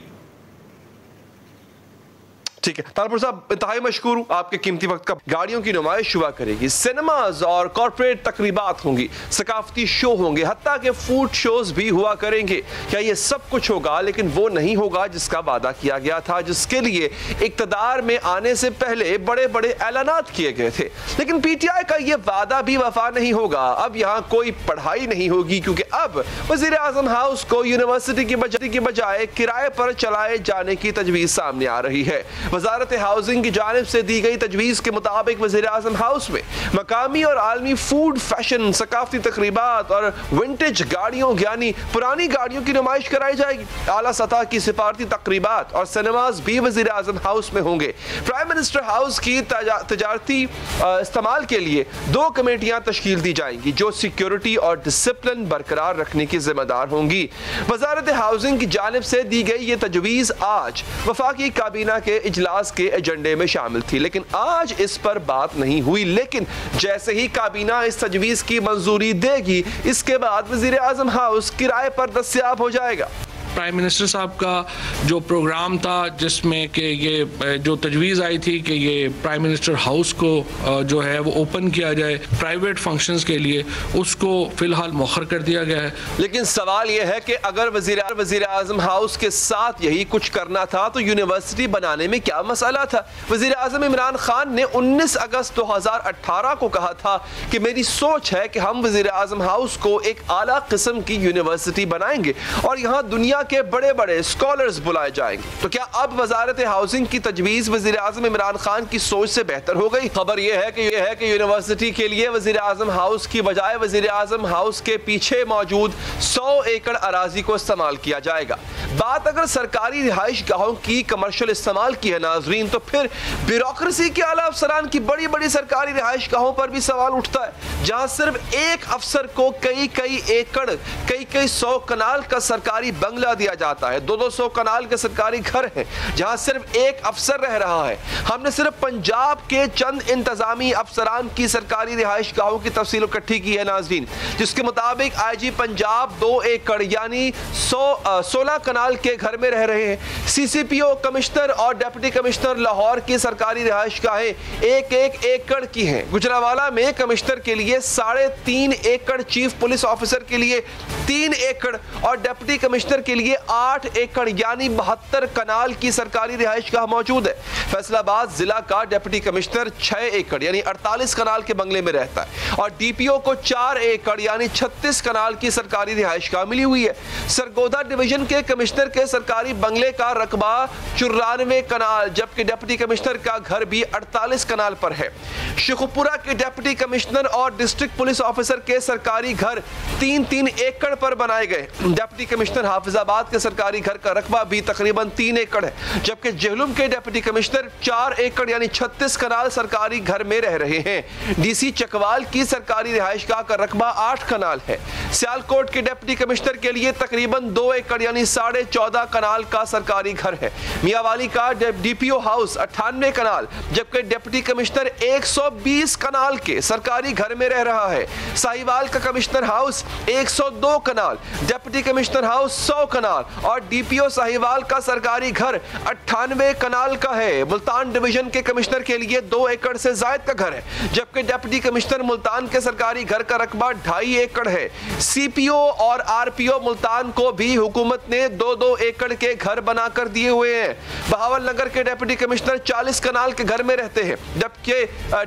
ठीक है तालपुर साहब, इंतहाई मशकूर हूं आपके कीमती वक्त का। गाड़ियों की नुमाइश हुआ करेगी, सिनेमाज और कॉर्पोरेट तकरीबात होंगी, सकाफती शो होंगे, हत्ता के फूड शोज भी हुआ करेंगे। क्या ये सब कुछ होगा? लेकिन वो नहीं होगा जिसका वादा किया गया था, जिसके लिए इक्तदार में आने से पहले बड़े बड़े ऐलानात किए गए थे। लेकिन PTI का ये वादा भी वफा नहीं होगा। अब यहाँ कोई पढ़ाई नहीं होगी, क्योंकि अब वजीर आजम हाउस को यूनिवर्सिटी की बजाय किराए पर चलाए जाने की तजवीज सामने आ रही है। वजारत हाउसिंग की जानिब से दी गई तजवीज़ के मुताबिक वज़ीर आज़म हाउस में मकामी और आलमी फूड, फैशन, सकाफती तकरीबात और विंटेज गाड़ियों यानी पुरानी गाड़ियों की नुमाइश कराई जाएगी। आला सतह की सिफारती तकरीबात और सिनेमाज भी वज़ीर आज़म हाउस में होंगे। प्राइम मिनिस्टर हाउस की तजारती इस्तेमाल के लिए 2 कमेटियां तश्कील दी जाएंगी जो सिक्योरिटी और डिसिप्लिन बरकरार रखने की जिम्मेदार होंगी। वजारत हाउसिंग की जानिब से दी गई ये तजवीज़ आज वफाकी काबीना के इजलास के एजेंडे में शामिल थी, लेकिन आज इस पर बात नहीं हुई। लेकिन जैसे ही काबीना इस तजवीज़ की मंजूरी देगी, इसके बाद वज़ीर आज़म हाउस किराए पर दस्तयाब हो जाएगा। प्राइम मिनिस्टर साहब का जो प्रोग्राम था जिसमें कि ये जो तजवीज़ आई थी कि ये प्राइम मिनिस्टर हाउस को जो है वो ओपन किया जाए प्राइवेट फंक्शंस के लिए, उसको फ़िलहाल मौखर कर दिया गया है। लेकिन सवाल ये है कि अगर वज़ीर आज़म हाउस के साथ यही कुछ करना था तो यूनिवर्सिटी बनाने में क्या मसला था? वज़ीर आज़म इमरान खान ने 19 अगस्त 2018 को कहा था कि मेरी सोच है कि हम वज़ीर आज़म हाउस को एक आला किस्म की यूनिवर्सिटी बनाएंगे और यहाँ दुनिया के बड़े बड़े स्कॉलर्स बुलाए जाएंगे। तो क्या अब वजारत हाउसिंग की तजवीज़ वज़ीर आज़म इमरान खान की सोच से बेहतर हो गई? खबर यह है कि यूनिवर्सिटी के लिए वज़ीर आज़म हाउस की बजाय वज़ीर आज़म हाउस के पीछे मौजूद 100 एकड़ अराजी को इस्तेमाल किया जाएगा। बात अगर सरकारी रिहाइश गाहों की कमर्शियल इस्तेमाल की है नाजरीन, तो फिर ब्यूरोक्रेसी के आला अफसरान की बड़ी बड़ी सरकारी रिहाइश गाहों पर भी सवाल उठता है, जहां सिर्फ एक अफसर को कई एकड़ कई 100 कनाल का सरकारी बंगला दिया जाता है, 200 कनाल के सरकारी घर हैं जहां सिर्फ एक अफसर रह रहा है। हमने सिर्फ पंजाब के चंद इंतजामी अफसरान की सरकारी रिहाइश गाहों की तफसील इकट्ठी की है नाजरीन, जिसके मुताबिक IG पंजाब 2 एकड़ यानी 16 कनाल के घर में रह रहे हैं। CCPO कमिश्नर और डिप्टी कमिश्नर लाहौर की सरकारी रिहाइश गाहें 1 एकड़ की हैं। गुजरावाला में कमिश्नर के लिए 3.5 एकड़, चीफ पुलिस ऑफिसर के लिए 3 एकड़ और डिप्टी कमिश्नर के लिए 8 एकड़ यानी 72 कनाल की सरकारी रिहाइश गाह मौजूद है। फैसलाबाद जिला का डिप्टी कमिश्नर 6 एकड़ यानी 48 कनाल के बंगले में रहता है और DPO को 4 एकड़ यानी 36 कनाल की सरकारी रिहाइश गाह मिली हुई है। सरगोधा डिवीजन के कमिश्नर के सरकारी बंगले का रकबा 94 कनाल, जबकि डिप्टी कमिश्नर का घर भी 48 कनाल पर है। शेखुपुरा के डिप्टी कमिश्नर और डिस्ट्रिक्ट पुलिस ऑफिसर के सरकारी घर 3 एकड़ पर बनाए गए। डिप्टी कमिश्नर हाफिजाबाद के सरकारी घर का रकबा भी तकरीबन 3 एकड़ है, जबकि जेहलुम के डिप्टी कमिश्नर 4 एकड़ यानी 36 कनाल सरकारी घर में रह रहे हैं। DC चकवाल की सरकारी रिहाइश गाह का रकबा 8 कनाल है। सियालकोट के डिप्टी कमिश्नर के लिए तकरीबन 2 एकड़ यानी 14.5 कनाल का सरकारी घर है। मियावाली का DPO हाउस 98 कनाल, जबकि डिप्टी कमिश्नर 120 कनाल के सरकारी घर में रह रहा है। साहिवाल का कमिश्नर हाउस 102 कनाल, डिप्टी कमिश्नर हाउस 100 कनाल और DPO साहिवाल का सरकारी घर 98 कनाल का है। मुल्तान डिवीजन के कमिश्नर के लिए 2 एकड़ से जायद का घर है, जबकि डिप्टी कमिश्नर मुल्तान के सरकारी घर का रकबा 2.5 एकड़ है। CPO और RPO मुल्तान को भी हुकूमत ने 2-2 एकड़ के घर बनाकर दिए हुए हैं। बहावल नगर के डिप्टी कमिश्नर 40 कनाल के घर में रहते हैं, जबकि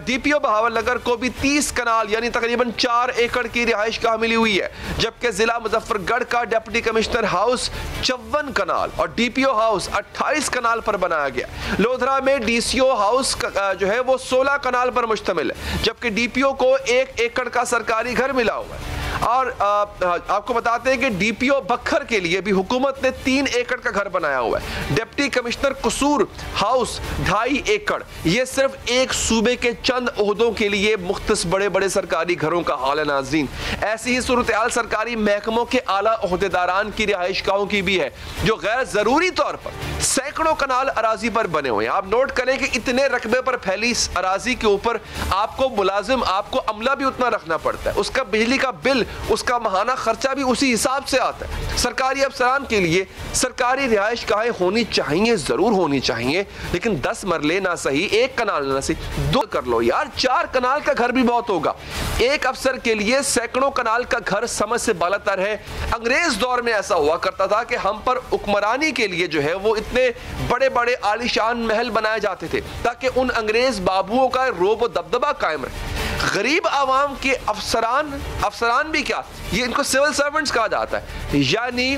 DPO बहावल नगर को भी 30 कनाल यानी तकरीबन 4 एकड़ की रिहाइश गाह मिली हुई है, जबकि जिला मुजफ्फरगढ़ का डिप्टी कमिश्नर हाउस 54 कनाल और DPO हाउस 28 कनाल पर बनाया गया। लोधरा में DCO हाउस जो है वो 16 कनाल पर मुश्तमिल है, जबकि DPO को 1 एकड़ का सरकारी घर मिला हुआ है। और आपको बताते हैं कि DPO बखर के लिए भी हुकूमत ने 3 एकड़ का घर बनाया हुआ है। डिप्टी कमिश्नर कसूर हाउस 2.5 एकड़। ये सिर्फ एक सूबे के चंद ओहदों के लिए मुख्तस बड़े बड़े सरकारी घरों का हाल है नाज़रीन। ऐसी ही सूरत हाल सरकारी महकमों के आला ओहदेदारान की रिहाइश गाहों की भी है, जो गैर जरूरी तौर पर सैकड़ों कनाल अराजी पर बने हुए हैं। आप नोट करें कि इतने रकबे पर फैली अराजी के ऊपर आपको मुलाजिम, आपको अमला भी उतना रखना पड़ता है, उसका बिजली का बिल, उसका माहाना खर्चा भी उसी हिसाब से आता है। सरकारी अफसरान के लिए सरकारी रिहाइश गाहें होनी चाहिए, जरूर होनी चाहिए, लेकिन 10 मरले ना सही, 1 कनाल ना सही, 2 कर लो यार, 4 कनाल का घर भी बहुत होगा। एक अफसर के लिए सैकड़ों कनाल का घर समझ से बालातर है। अंग्रेज दौर में ऐसा हुआ करता था कि हम पर हुक्मरानी के लिए जो है वो इतने बड़े बड़े आलीशान महल बनाए जाते थे ताकि उन अंग्रेज बाबुओं का रोब व दबदबा कायम रहे। गरीब आवाम के अफसरान भी क्या, ये इनको सिविल सर्वेंट्स कहा जाता है। यानी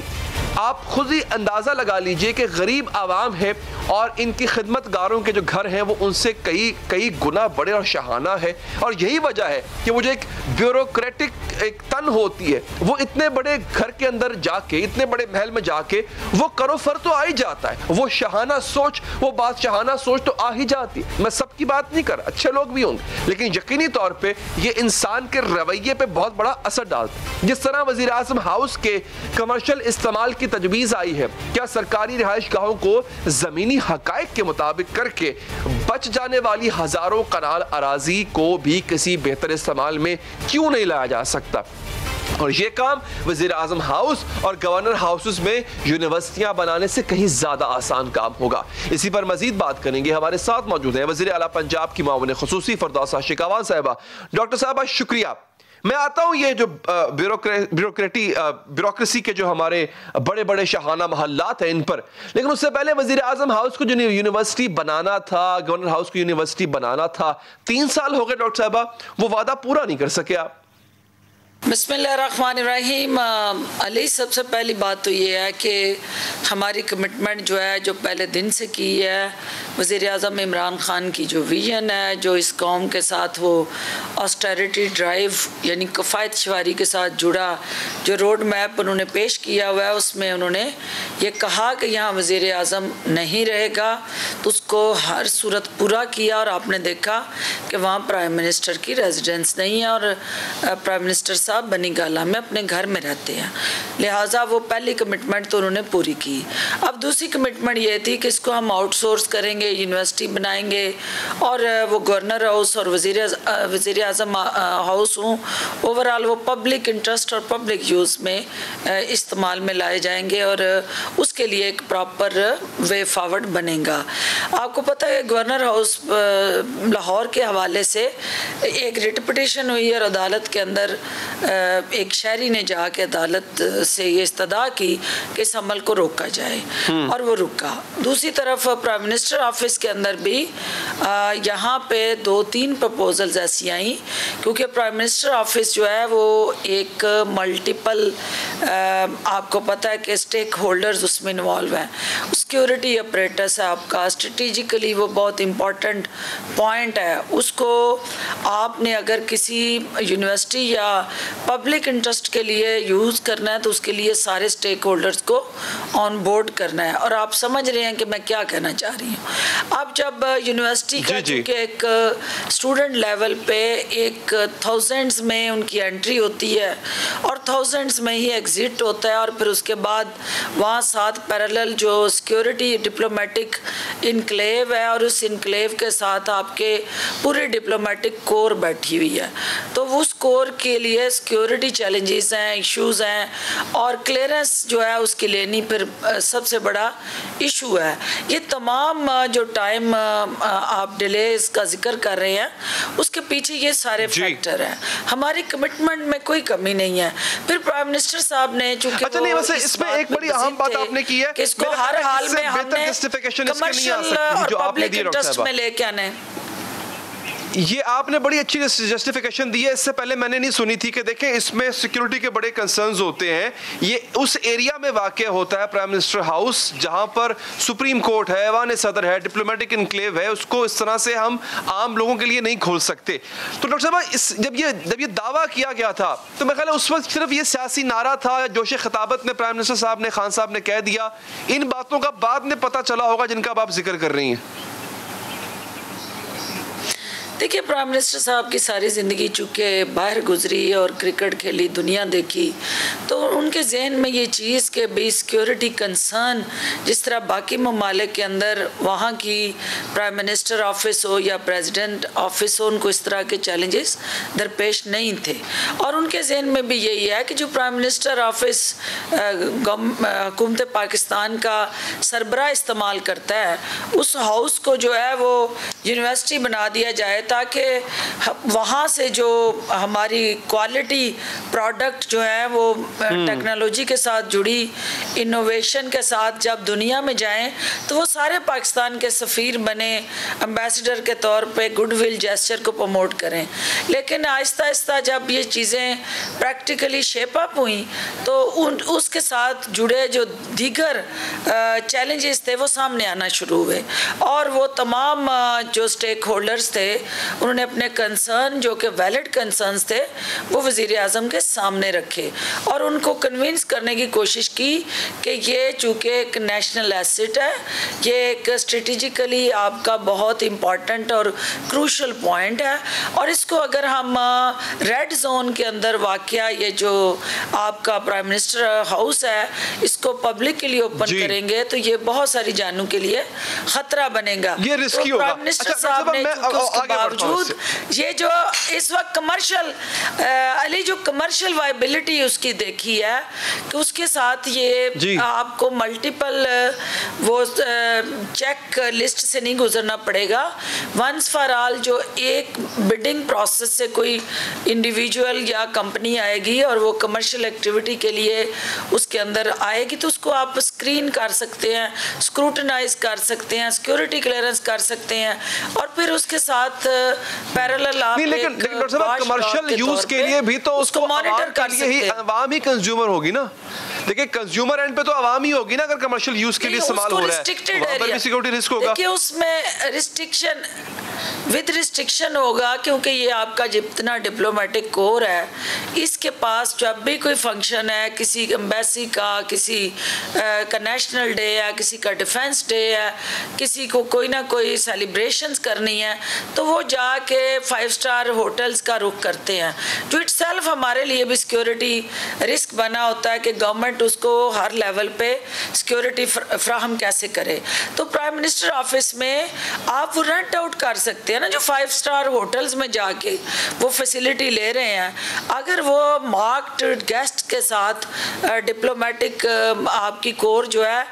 आप खुद ही अंदाजा लगा लीजिए कि गरीब आवाम है और इनकी खिदमतगारों के जो घर हैं वो उनसे कई गुना बड़े और शहाना है। और यही वजह है कि वो जो एक ब्यूरोक्रेटिक एक तन होती है, वो इतने बड़े घर के अंदर जाके, इतने बड़े महल में जाके वो करो फर तो आ ही जाता है, वो शहाना सोच, वो बादशाहाना सोच तो आ ही जाती है। मैं सबकी बात नहीं कर, अच्छे लोग भी होंगे, लेकिन यकीनी तौर पे ये इंसान के रवैये पे बहुत बड़ा असर डालता है। जिस तरह वज़ीर आज़म हाउस के कमर्शियल इस्तेमाल की तजवीज़ आई है, क्या सरकारी रिहाइश गाहों को ज़मीनी हक़ाइक़ के मुताबिक करके बच जाने वाली हज़ारों कनाल अराजी को भी किसी बेहतर इस्तेमाल में क्यों नहीं लाया जा सकता? और ये काम वज़ीर आज़म हाउस और गवर्नर हाउसेस में यूनिवर्सिटियां बनाने से कहीं ज्यादा आसान काम होगा। इसी पर मजीद बात करेंगे, हमारे साथ मौजूद हैं वज़ीर आला पंजाब की मामून खुसूसी फरदौसा शिकावान साहिबा। डॉक्टर साहबा शुक्रिया। मैं आता हूं ये जो ब्यूरोक्रेसी के जो हमारे बड़े बड़े शहाना महल्लात हैं इन पर, लेकिन उससे पहले वज़ीर आज़म हाउस को जो यूनिवर्सिटी बनाना था, गवर्नर हाउस को यूनिवर्सिटी बनाना था, 3 साल हो गए डॉक्टर साहबा, वो वादा पूरा नहीं कर सके आप। बिस्मिल्लाहिर्रहमानिर्रहीम। अली, सबसे पहली बात तो ये है कि हमारी कमिटमेंट जो है, जो पहले दिन से की है, वज़ीर आज़म इमरान ख़ान की जो विजन है, जो इस कौम के साथ वो ऑस्टेरिटी ड्राइव यानी कफ़ायत शवारी के साथ जुड़ा जो रोड मैप उन्होंने पेश किया हुआ है, उसमें उन्होंने ये कहा कि यहाँ वज़ीर आज़म नहीं रहेगा, तो उसको हर सूरत पूरा किया। और आपने देखा कि वहाँ प्राइम मिनिस्टर की रेजिडेंस नहीं है और प्राइम मिनिस्टर साहब बनी गाला में अपने घर में रहते हैं, लिहाजा वो पहली कमिटमेंट तो उन्होंने पूरी की। अब दूसरी कमिटमेंट ये थी कि इसको हम आउटसोर्स करेंगे, यूनिवर्सिटी बनाएंगे और वो गवर्नर हाउस और वज़ीर आज़म हाउस हूँ, ओवरऑल वो पब्लिक इंटरेस्ट और पब्लिक यूज़ में इस्तेमाल में लाए जाएंगे और उसके लिए एक प्रॉपर वे फॉरवर्ड बनेगा। आपको पता है गवर्नर हाउस लाहौर के हवाले से एक रिट पिटीशन हुई और अदालत के अंदर एक शहरी ने जाके अदालत से ये इस्तदा की कि इस अमल को रोका जाए और वो रुका। दूसरी तरफ प्राइम मिनिस्टर ऑफिस के अंदर भी यहाँ पे 2-3 प्रपोजल्स ऐसी आई, क्योंकि प्राइम मिनिस्टर ऑफिस जो है वो एक मल्टीपल आपको पता है कि स्टेक होल्डर्स उसमें इन्वॉल्व हैं। सिक्योरिटी अपरेटस है आपका, स्ट्रेटिजिकली वो बहुत इम्पॉर्टेंट पॉइंट है, उसको आपने अगर किसी यूनिवर्सिटी या पब्लिक इंटरेस्ट के लिए यूज़ करना है तो उसके लिए सारे स्टेक होल्डर्स को ऑन बोर्ड करना है। और आप समझ रहे हैं कि मैं क्या कहना चाह रही हूँ। अब जब यूनिवर्सिटी का चूँकि एक स्टूडेंट लेवल पे एक थाउजेंड्स में उनकी एंट्री होती है और थाउजेंड्स में ही एग्जिट होता है और फिर उसके बाद वहाँ साथ पैरेलल जो सिक्योरिटी डिप्लोमेटिक इनक्लेव है और उस इनक्लेव के साथ आपके पूरे डिप्लोमेटिक कोर बैठी हुई है, तो उस कोर के लिए सिक्योरिटी चैलेंजेस हैं, इश्यूज हैं और क्लियरेंस जो है उसकी लेनी फिर सबसे बड़ा इशू है। ये तमाम जो टाइम आप डिलेज का जिक्र कर रहे हैं उसके पीछे ये सारे फैक्टर हैं। हमारी कमिटमेंट में कोई कमी नहीं है। फिर प्राइम मिनिस्टर साहब ने चूंकि इसमें एक बड़ी अहम बात आपने की है कि इसको हर हाल में हमने कमर्शियल और पब्लिक इंटरेस्ट में लेके आने, ये आपने बड़ी अच्छी जस्टिफिकेशन दी है। इससे पहले मैंने नहीं सुनी थी कि देखें इसमें सिक्योरिटी के बड़े कंसर्न्स होते हैं। ये उस एरिया में वाक़या होता है प्राइम मिनिस्टर हाउस जहां पर सुप्रीम कोर्ट है, ऐवान सदर है, डिप्लोमेटिक इनक्लेव है, उसको इस तरह से हम आम लोगों के लिए नहीं खोल सकते। तो डॉक्टर साहब जब ये दावा किया गया था तो मेरे ख्याल है उस वक्त सिर्फ ये सियासी नारा था, जोश खिताबत में प्राइम मिनिस्टर साहब ने, खान साहब ने कह दिया। इन बातों का बाद में पता चला होगा जिनका आप जिक्र कर रही हैं। देखिए, प्राइम मिनिस्टर साहब की सारी ज़िंदगी चूँकि बाहर गुजरी और क्रिकेट खेली, दुनिया देखी, तो उनके जहन में ये चीज़ कि भाई सिक्योरिटी कंसर्न जिस तरह बाकी ममालिक के अंदर वहाँ की प्राइम मिनिस्टर ऑफिस हो या प्रेसिडेंट ऑफिस हो, उनको इस तरह के चैलेंजेस दरपेश नहीं थे। और उनके जहन में भी यही है कि जो प्राइम मिनिस्टर ऑफिस हुकूमत पाकिस्तान का सरबराह इस्तेमाल करता है, उस हाउस को जो है वो यूनिवर्सिटी बना दिया जाए ताकि वहाँ से जो हमारी क्वालिटी प्रोडक्ट जो है वो टेक्नोलॉजी के साथ जुड़ी इनोवेशन के साथ जब दुनिया में जाएं तो वो सारे पाकिस्तान के सफ़ीर बने, एम्बेसडर के तौर पे गुडविल जेस्चर को प्रमोट करें। लेकिन आहिस्ता आहिस्ता जब ये चीज़ें प्रैक्टिकली शेप अप हुई तो उसके साथ जुड़े जो दीगर चैलेंजेस थे वो सामने आना शुरू हुए और वो तमाम जो स्टेक होल्डर्स थे उन्होंने अपने कंसर्न जो कि वैलिड कंसर्न्स थे वो वज़ीर आज़म के सामने रखे और उनको कन्विंस करने की कोशिश की कि ये चूँकि एक नेशनल एसेट है, ये एक स्ट्रेटिजिकली आपका बहुत इम्पॉर्टेंट और क्रूशल पॉइंट है और इसको अगर हम रेड जोन के अंदर वाक़या ये जो आपका प्राइम मिनिस्टर हाउस है इसको पब्लिक के लिए ओपन करेंगे तो ये बहुत सारी जानों के लिए ख़तरा बनेगा। ये रिस्की होगा। प्राइम मिनिस्टर साहब ने उसके बावजूद ये जो इस वक्त कमर्शियल अली जो कमर्शियल वायबिलिटी उसकी देखी है कि उसके साथ ये आपको मल्टीपल वो चेक लिस्ट से नहीं गुजरना पड़ेगा। वंस फॉर ऑल जो एक बिडिंग प्रोसेस से कोई इंडिविजुअल या कंपनी आएगी और वो कमर्शियल एक्टिविटी के लिए उसके अंदर आएगी तो उसको आप स्क्रीन कर सकते हैं, स्क्रूटनाइज कर सकते हैं, सिक्योरिटी क्लियरेंस कर सकते हैं और फिर उसके साथ पैरेलल आप लेकिन डॉक्टर साहब कमर्शियल यूज के लिए भी तो उसको मॉनिटर कर लिए ही आवाम ही कंज्यूमर होगी ना। देखिए कंज्यूमर एंड पे तो आवाम ही होगी ना, अगर कमर्शियल यूज के लिए इस्तेमाल हो रहा है तो वहां पर भी सिक्योरिटी रिस्क होगा। देखिए उसमें रिस्ट्रिक्शन विद रिस्ट्रिक्शन होगा, क्योंकि ये आपका जितना डिप्लोमेटिक कोर है इसके पास जब भी कोई फंक्शन है, किसी एम्बेसी का, किसी का नेशनल डे है, किसी का डिफेंस डे है, किसी को कोई ना कोई सेलिब्रेशंस करनी है, तो वो जाके 5 स्टार होटल्स का रुख करते हैं, जो इटसेल्फ हमारे लिए भी सिक्योरिटी रिस्क बना होता है कि गवर्नमेंट उसको हर लेवल पे सिक्योरिटी फ्राहम कैसे करे। तो प्राइम मिनिस्टर ऑफिस में आप वो रेंट आउट कर सकते हैं ना, जो 5 स्टार होटल्स में जाके वो फैसिलिटी ले रहे हैं, अगर वो मार्क्ड गेस्ट के साथ डिप्लोमेटिक आपकी कोर जो है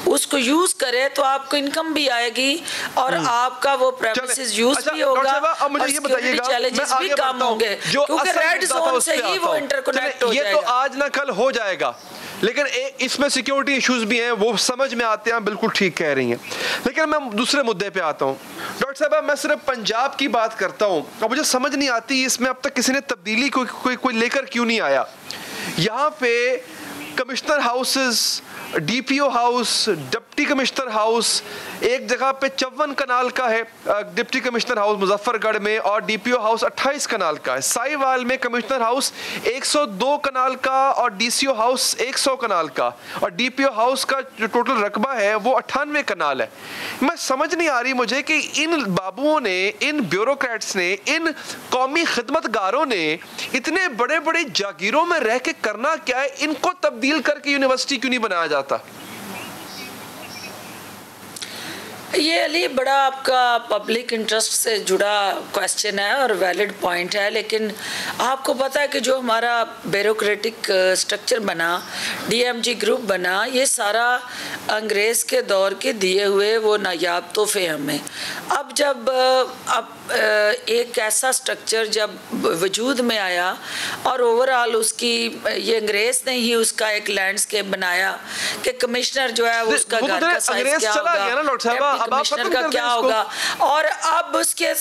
उसको यूज करे तो आपको इनकम भी आएगी और आपका वो प्रेमिसेस यूज भी होगा और मुझे ये बताइएगा, चैलेंजेस भी कम होंगे, क्योंकि रेड जोन से ही वो इंटरकनेक्ट हो जाएगा। ये तो आज ना कल हो जाएगा, लेकिन इसमें सिक्योरिटी इश्यूज भी हैं, वो समझ में आते हैं, बिल्कुल ठीक कह रही हैं। लेकिन मैं दूसरे मुद्दे पे आता हूँ डॉक्टर साहब, मैं सिर्फ पंजाब की बात करता हूँ और मुझे समझ नहीं आती इसमें अब तक किसी ने तब्दीली कोई लेकर क्यों नहीं आया। यहाँ पे commissioner houses, DPO house, deputy commissioner house, एक जगह पे 54 कनाल का है डिप्टी कमिश्नर हाउस मुजफ्फरगढ़ में, और डीपीओ हाउस 28 कनाल का है। साहिवाल में कमिश्नर हाउस 102 कनाल का और डीसीओ हाउस 100 कनाल का, और डीपीओ हाउस का जो टोटल रकबा है वो 98 कनाल है। मैं समझ नहीं आ रही मुझे कि इन बाबुओं ने, इन ब्यूरोक्रेट्स ने, इन कौमी खिदमतगारों ने इतने बड़े बड़े जागीरों में रह के करना क्या है, इनको तब्दील करके यूनिवर्सिटी क्यों नहीं बनाया जाता? ये अली बड़ा आपका पब्लिक इंटरेस्ट से जुड़ा क्वेश्चन है और वैलिड पॉइंट है, लेकिन आपको पता है कि जो हमारा ब्यूरोक्रेटिक स्ट्रक्चर बना, डीएमजी ग्रुप बना, ये सारा अंग्रेज़ के दौर के दिए हुए वो नायाब तोहफे हमें। अब जब एक ऐसा स्ट्रक्चर जब वजूद में आया और ओवरऑल उसकी ये अंग्रेज़ ने ही उसका एक लैंडस्केप बनाया कि कमिश्नर जो है वो उसका घर का साइज क्या होगा, कमिश्नर का क्या होगा, और अब उसके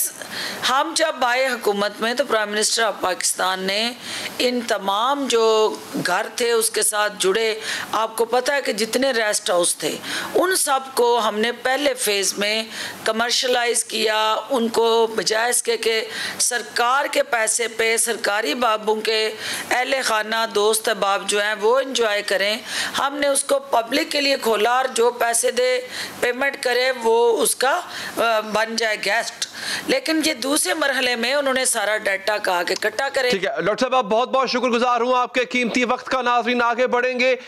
हम जब आए हुकूमत में तो प्राइम मिनिस्टर ऑफ पाकिस्तान ने इन तमाम जो घर थे उसके साथ जुड़े, आपको पता है कि जितने रेस्ट हाउस थे उन सब को हमने पहले फेज में कमर्शलाइज किया, उनको बजाय इसके कि सरकार के पैसे पे सरकारी बाबों के अहले खाना दोस्त अहबाब जो हैं वो इंजॉय करें, हमने उसको पब्लिक के लिए खोला और जो पैसे दे पेमेंट करे वो उसका बन जाए गेस्ट। लेकिन ये दूसरे मरहले में उन्होंने सारा डाटा कहा कि इकट्ठा करें। ठीक है डॉक्टर साहब, आप बहुत बहुत शुक्रगुजार हूं आपके कीमती वक्त का। नाज़रीन आगे बढ़ेंगे,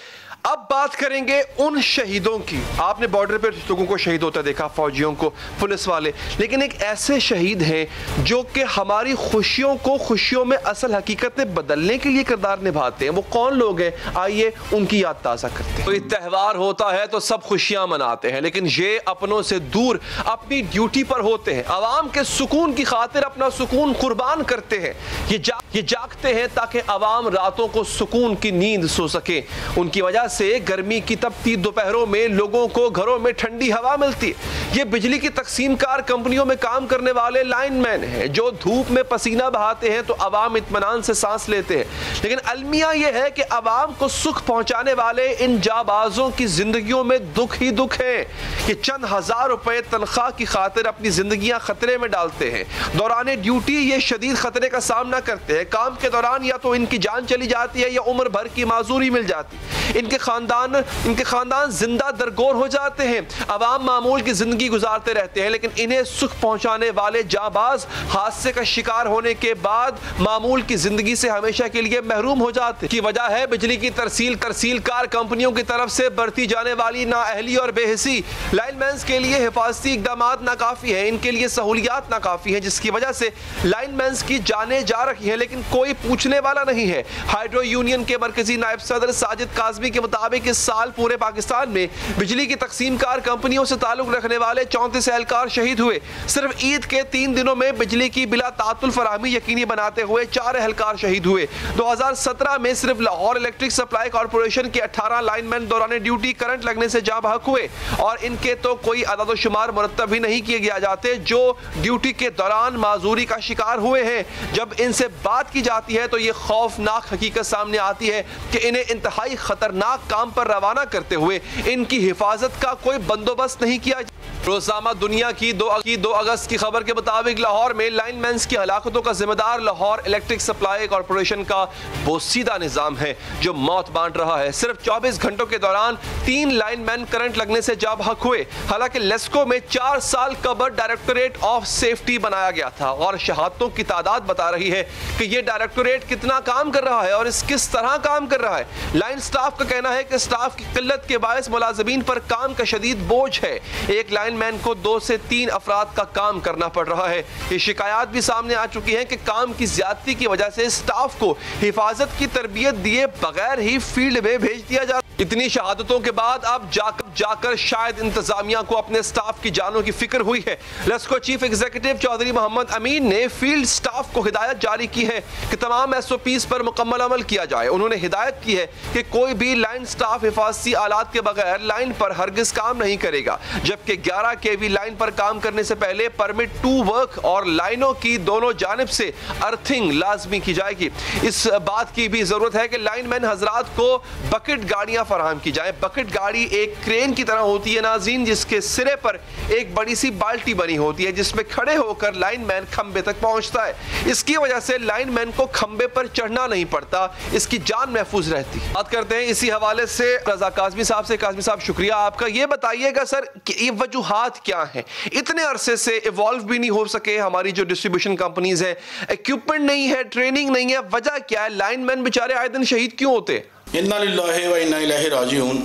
अब बात करेंगे उन शहीदों की। आपने बॉर्डर पे लोगों को शहीद होता देखा, फौजियों को, पुलिस वाले, लेकिन एक ऐसे शहीद हैं जो कि हमारी खुशियों को खुशियों में असल हकीकत में बदलने के लिए किरदार निभाते हैं। वो कौन लोग हैं, आइए उनकी याद ताज़ा करते हैं। कोई त्यौहार होता है तो सब खुशियां मनाते हैं, लेकिन ये अपनों से दूर अपनी ड्यूटी पर होते हैं, आवाम के सुकून की खातिर अपना सुकून कुर्बान करते हैं। ये जागते हैं ताकि आवाम रातों को सुकून की नींद सो सके। उनकी वजह से गर्मी की तपती दोपहरों में लोगों को घरों में ठंडी हवा मिलती है। ये बिजली की तकसीमकार कंपनियों में काम करने वाले लाइनमैन हैं जो धूप में पसीना बहाते हैं तो आवाम इत्मीनान से सांस लेते हैं। लेकिन अलमिया यह है कि आवाम को सुख पहुंचाने वाले इन जाबाजों की जिंदगियों में दुख ही दुख है कि चंद हजार रुपए तनख्वाह की खातिर अपनी जिंदगियां खतरे में डालते हैं। दौरान ड्यूटी ये शदीद खतरे का सामना करते हैं। काम के दौरान या तो इनकी जान चली जाती है या उम्र भर की माजूरी मिल जाती है। इनके खानदान जिंदा दरगोर हो जाते हैं। अवाम मामूल की जिंदगी गुजारते रहते हैं, लेकिन इन्हें सुख पहुंचाने वाले जाबाज हादसे का शिकार होने के बाद मामूल की जिंदगी से हमेशा के लिए महरूम हो जाते हैं। की वजह है बिजली की तरसीलकार कंपनियों की तरफ से बरती जाने वाली नाअहली और बेहिसी। लाइनमैन्स के लिए हिफाजती इकदाम नाकाफी है, इनके लिए सहूलियात नाकाफी है, जिसकी वजह से लाइनमैन्स की जानें जा रही है, लेकिन कोई पूछने वाला नहीं है। हाइड्रो यूनियन के मरकजी नायब सदर साजिद काज़मी के मुताबिक इस साल पूरे पाकिस्तान में बिजली की तकसीमकार कंपनियों से ताल्लुक रखने वाले वाले 34 एहलकार शहीद हुए। सिर्फ ईद के 3 दिनों में बिजली की बिला तातुल फराहमी यकीनी बनाते हुए 4 एहलकार शहीद हुए। 2017 में सिर्फ लाहौर इलेक्ट्रिक सप्लाई कॉर्पोरेशन के 18 लाइनमैन दौरान ड्यूटी करंट लगने से जाँ बहक हुए और इनके तो कोई अदद-ओ-शुमार मुरत्तब ही नहीं किए गया जाते जो ड्यूटी के दौरान माजूरी का शिकार हुए हैं। जब इनसे बात की जाती है तो ये खौफनाक हकीकत सामने आती है कि इन्हें इंतहाई खतरनाक काम पर रवाना करते हुए इनकी हिफाजत का कोई बंदोबस्त नहीं किया। रोज़नामा दुनिया की 2 अगस्त की खबर के मुताबिक लाहौर में लाइनमैन्स की हलाकतों का जिम्मेदार लाहौर इलेक्ट्रिक सप्लाई कॉर्पोरेशन का बोसीदा निज़ाम है जो मौत बांट रहा है। सिर्फ 24 घंटों के दौरान 3 लाइनमैन करंट लगने से जाँ बहक हुए। हालांकि लेस्को में 4 साल कबल डायरेक्टोरेट ऑफ सेफ्टी बनाया गया था और शहादतों की तादाद बता रही है कि यह डायरेक्टोरेट कितना काम कर रहा है और किस तरह काम कर रहा है। लाइन स्टाफ का कहना है कि स्टाफ की किल्लत के बायस मुलाजिमीन पर काम का शदीद बोझ है। एक लाइनमैन को 2 से 3 अफराद का काम करना पड़ रहा है। ये शिकायत भी सामने आ चुकी है कि काम की ज्यादती की वजह से स्टाफ को हिफाजत की तरबियत दिए बगैर ही फील्ड में भेज दिया जाता। इतनी शहादतों के बाद अब जाकर शायद इंतजामिया को अपने स्टाफ की जानों की फिक्र हुई है। लेस्को चीफ एग्जीक्यूटिव चौधरी मोहम्मद अमीन ने फील्ड स्टाफ को हिदायत जारी की है कि तमाम SOPs पर मुकम्मल अमल किया जाए। उन्होंने हिदायत की है कि कोई भी लाइन स्टाफ हिफाजती आलात के बगैर लाइन पर हरगिज काम नहीं करेगा, जबकि 11 kV लाइन पर काम करने से पहले परमिट टू वर्क और लाइनों की दोनों जानिब से अर्थिंग लाजमी की जाएगी। इस बात की भी जरूरत है कि लाइनमैन हजरात को बकेट गाड़ियां फराहम की जाए। बकेट गाड़ी एक क्रेन की तरह होती है नाज़रीन, जिसके सिरे पर एक बड़ी सी बाल्टी बनी होती है जिसमें खड़े होकर लाइनमैन खंबे तक पहुंचता है। इसकी वजह से लाइनमैन को खंबे पर चढ़ना नहीं पड़ता, इसकी जान महफूज रहती है। बात करते हैं इसी हवाले से रजा काज़मी साहब से। काज़मी साहब शुक्रिया आपका। ये बताइएगा सर कि ये वजूहात क्या है, इतने अरसे से इवॉल्व भी नहीं हो सके हमारी जो डिस्ट्रीब्यूशन कंपनीज है, इक्विपमेंट नहीं है, ट्रेनिंग नहीं है, वजह क्या है? लाइनमैन बेचारे आए दिन शहीद क्यों होते? इन्ना लिल्लाहि व इन्ना इलैहि राजिऊन।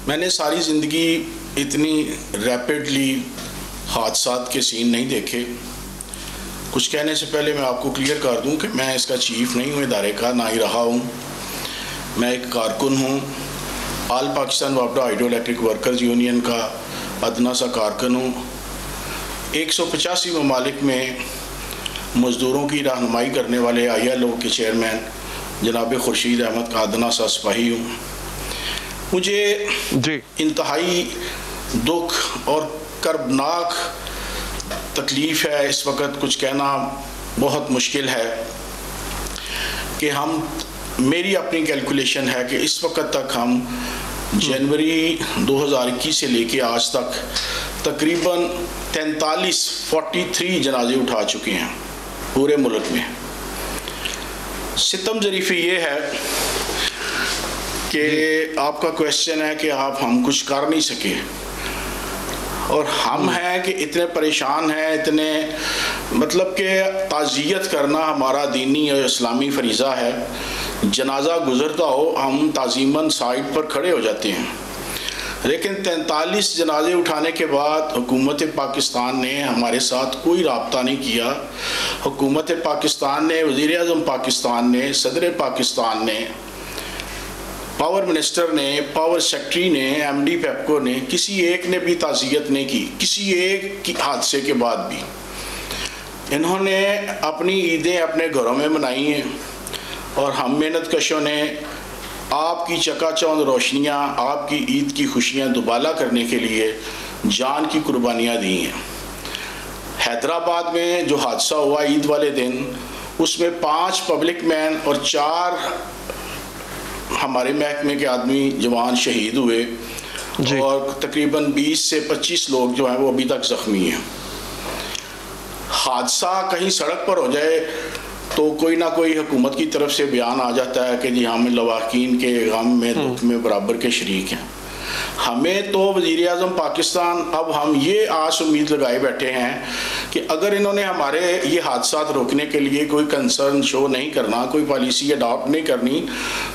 मैंने सारी ज़िंदगी इतनी रैपिडली हादसात के सीन नहीं देखे। कुछ कहने से पहले मैं आपको क्लियर कर दूं कि मैं इसका चीफ नहीं हूं इदारे का, ना ही रहा हूं। मैं एक कारकुन हूं, ऑल पाकिस्तान वापडा हाइड्रो इलेक्ट्रिक वर्कर्स यूनियन का अदना सा कारकुन हूँ। 185 ममालिक में मज़दूरों की रहनुमाई करने वाले ILO के चेयरमैन जनाब खुर्शीद अहमद का अदना सा सिपाही हूँ। मुझे इंतहाई दुख और कर्बनाक तकलीफ़ है। इस वक्त कुछ कहना बहुत मुश्किल है कि मेरी अपनी कैलकुलेशन है कि इस वक्त तक हम जनवरी 2021 से लेके आज तक तकरीबन 43 जनाजे उठा चुके हैं पूरे मुल्क में। सितम ज़रीफ़ी ये है कि आपका क्वेश्चन है कि हम कुछ कर नहीं सके, और हम हैं कि इतने परेशान हैं, इतने मतलब कि ताज़ियत करना हमारा दीनी और इस्लामी फरीज़ा है। जनाजा गुज़रता हो हम ताज़ीमन साइड पर खड़े हो जाते हैं, लेकिन 43 जनाजे उठाने के बाद हुकूमत पाकिस्तान ने हमारे साथ कोई राब्ता नहीं किया। हुकूमत पाकिस्तान ने, वज़ीर आज़म पाकिस्तान ने, सदर पाकिस्तान ने, पावर मिनिस्टर ने, पावर सेक्रेटरी ने, MD पेप्को ने, किसी एक ने भी ताज़ियत नहीं की। किसी एक की हादसे के बाद भी इन्होंने अपनी ईदें अपने घरों में मनाई हैं, और हम मेहनत कशों ने आपकी चकाचौंध रोशनियाँ, आपकी ईद की खुशियाँ दुबाला करने के लिए जान की कुर्बानियाँ दी हैं। हैदराबाद में जो हादसा हुआ ईद वाले दिन, उसमें 5 पब्लिक मैन और 4 हमारे महकमे के आदमी जवान शहीद हुए, और तकरीबन 20 से 25 लोग जो हैं वो अभी तक ज़ख्मी हैं। हादसा कहीं सड़क पर हो जाए तो कोई ना कोई हुकूमत की तरफ से बयान आ जाता है कि जी हम लवाकीन के गम में, दुख में बराबर के शरीक हैं। हमें तो वज़ीर आज़म पाकिस्तान, अब हम ये आस उम्मीद लगाए बैठे हैं कि अगर इन्होंने हमारे ये हादसा रोकने के लिए कोई कंसर्न शो नहीं करना, कोई पॉलिसी अडॉप्ट नहीं करनी,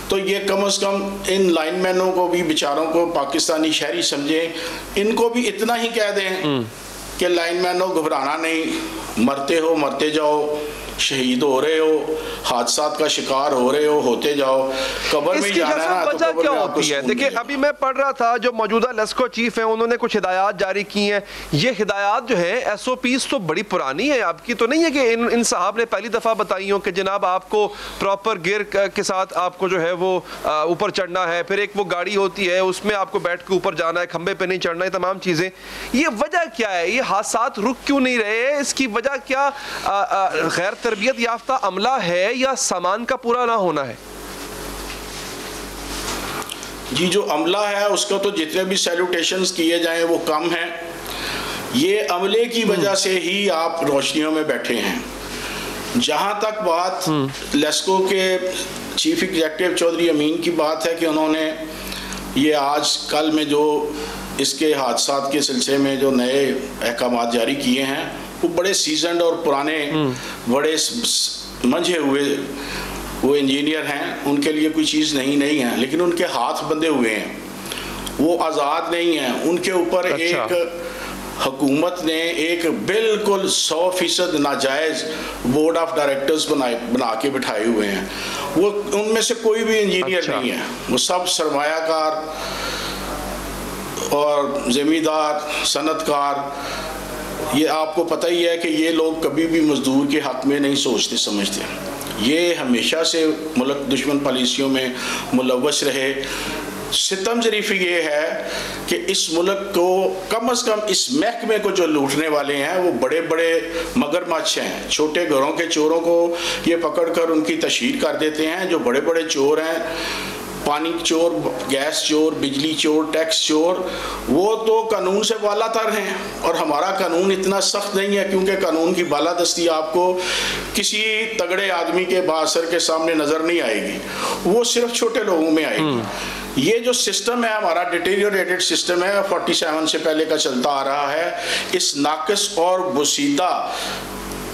तो ये कम से कम इन लाइनमैनों को भी, बेचारों को पाकिस्तानी शहरी समझें, इनको भी इतना ही कह दें कि लाइनमैनों घबराना नहीं, मरते हो मरते जाओ, शहीद हो रहे हो, हादसात का शिकार हो रहे हो, होते जाओ, कब्र में जाना है ना, वजह क्या होती है? देखिए अभी मैं पढ़ रहा था, जो मौजूदा लेस्को चीफ हैं उन्होंने कुछ हिदायत जारी की हैं। ये हिदायत जो है SOPs तो बड़ी पुरानी है, आपकी तो नहीं है कि इन साहब ने पहली दफ़ा बताई हो कि जनाब आपको प्रॉपर गियर के साथ आपको जो है वो ऊपर चढ़ना है, फिर एक वो गाड़ी होती है उसमें आपको बैठ के ऊपर जाना है, खंबे पे नहीं चढ़ना है, तमाम चीज़ें। ये वजह क्या है? ये हादसात रुक क्यों नहीं रहे? इसकी वजह क्या गैर तरबियत याफ्ता अमला है या सामान का पूरा ना होना है? जी, जो अमला है उसका तो जितने भी सैल्यूटेशंस किए जाएं वो कम है। ये अमले की वजह से ही आप रोशनियों में बैठे हैं। जहाँ तक बात लेस्को के चीफ एग्जीक्यूटिव चौधरी अमीन की बात है कि उन्होंने ये आज कल में जो इसके हादसात के सिलसिले में जो नए अहकाम जारी किए हैं, वो बड़े सीजनड और पुराने बड़े मंझे हुए वो इंजीनियर हैं, उनके लिए कोई चीज़ नहीं है, लेकिन उनके हाथ बंधे हुए हैं, वो आज़ाद नहीं हैं। उनके ऊपर एक हुकूमत ने एक बिल्कुल 100% नाजायज़ बोर्ड ऑफ डायरेक्टर्स बना के बिठाए हुए हैं। वो उनमें से कोई भी इंजीनियर नहीं है, वो सब सरमायाकार और ज़मींदार, सनतकार। ये आपको पता ही है कि ये लोग कभी भी मजदूर के हक़ में नहीं सोचते समझते। ये हमेशा से मुल्क दुश्मन पॉलिसियों में मुलव्वस रहे। सितम ज़रीफ़ी ये है कि इस मुल्क को कम से कम इस महकमे को जो लूटने वाले हैं वो बड़े बड़े मगरमच्छ हैं। छोटे घरों के चोरों को ये पकड़कर उनकी तशहीर कर देते हैं। जो बड़े बड़े चोर हैं, पानी चोर, गैस चोर, बिजली चोर, टैक्स चोर, वो तो कानून से बालातर हैं। और हमारा कानून इतना सख्त नहीं है, क्योंकि कानून की बालादस्ती आपको किसी तगड़े आदमी के बासर के सामने नज़र नहीं आएगी, वो सिर्फ छोटे लोगों में आएगी। ये जो सिस्टम है हमारा डिटेरियोरेटेड सिस्टम है, 47 से पहले का चलता आ रहा है। इस नाक़िस और बुसीदा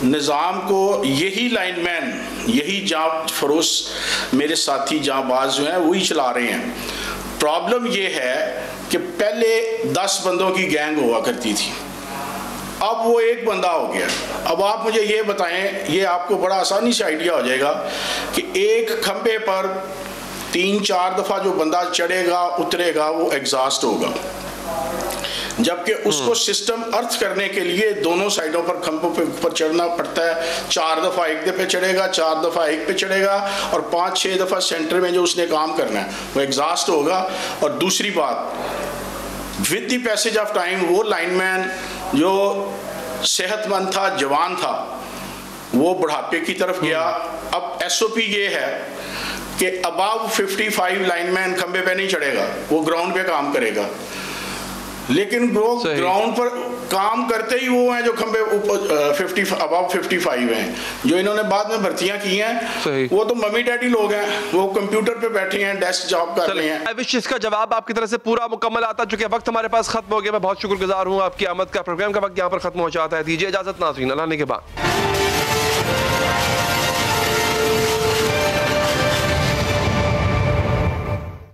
निज़ाम को यही लाइनमैन, यही जाँ फरोश मेरे साथी जाँबाज जो हैं वही चला रहे हैं। प्रॉब्लम ये है कि पहले 10 बंदों की गैंग हुआ करती थी, अब वो एक बंदा हो गया। अब आप मुझे ये बताएं, ये आपको बड़ा आसानी से आइडिया हो जाएगा कि एक खंबे पर 3-4 दफ़ा जो बंदा चढ़ेगा उतरेगा वो एग्जॉस्ट होगा, जबकि उसको सिस्टम अर्थ करने के लिए दोनों साइडों पर खंभों पे ऊपर चढ़ना पड़ता है। 4 दफ़ा एक पे चढ़ेगा, 4 दफ़ा एक पे चढ़ेगा, और 5-6 दफ़ा सेंटर में जो उसने काम करना है वो एग्जॉस्ट होगा। और दूसरी बात, with the passage of time वो लाइनमैन जो सेहतमंद था, जवान था, वो बुढ़ापे की तरफ गया। अब SOP ये है कि अबाव 55 लाइनमैन खंबे पे नहीं चढ़ेगा, वो ग्राउंड पे काम करेगा। लेकिन वो ग्राउंड पर काम करते ही वो हैं जो खंबे ऊपर अबाव 55 हैं। जो इन्होंने बाद में भर्तियां की हैं वो तो मम्मी डैडी लोग हैं, वो कंप्यूटर पे बैठे हैं, डेस्क जॉब कर रहे हैं। आई विश इसका जवाब आपकी तरफ से पूरा मुकम्मल आता, चूंकि वक्त हमारे पास खत्म हो गया। मैं बहुत शुक्रगुजार हूँ आपकी आमद का। प्रोग्राम का वक्त यहाँ पर खत्म हो जाता है। दीजिए इजाजत नाज़रीन, अल्लाह ने के बाद।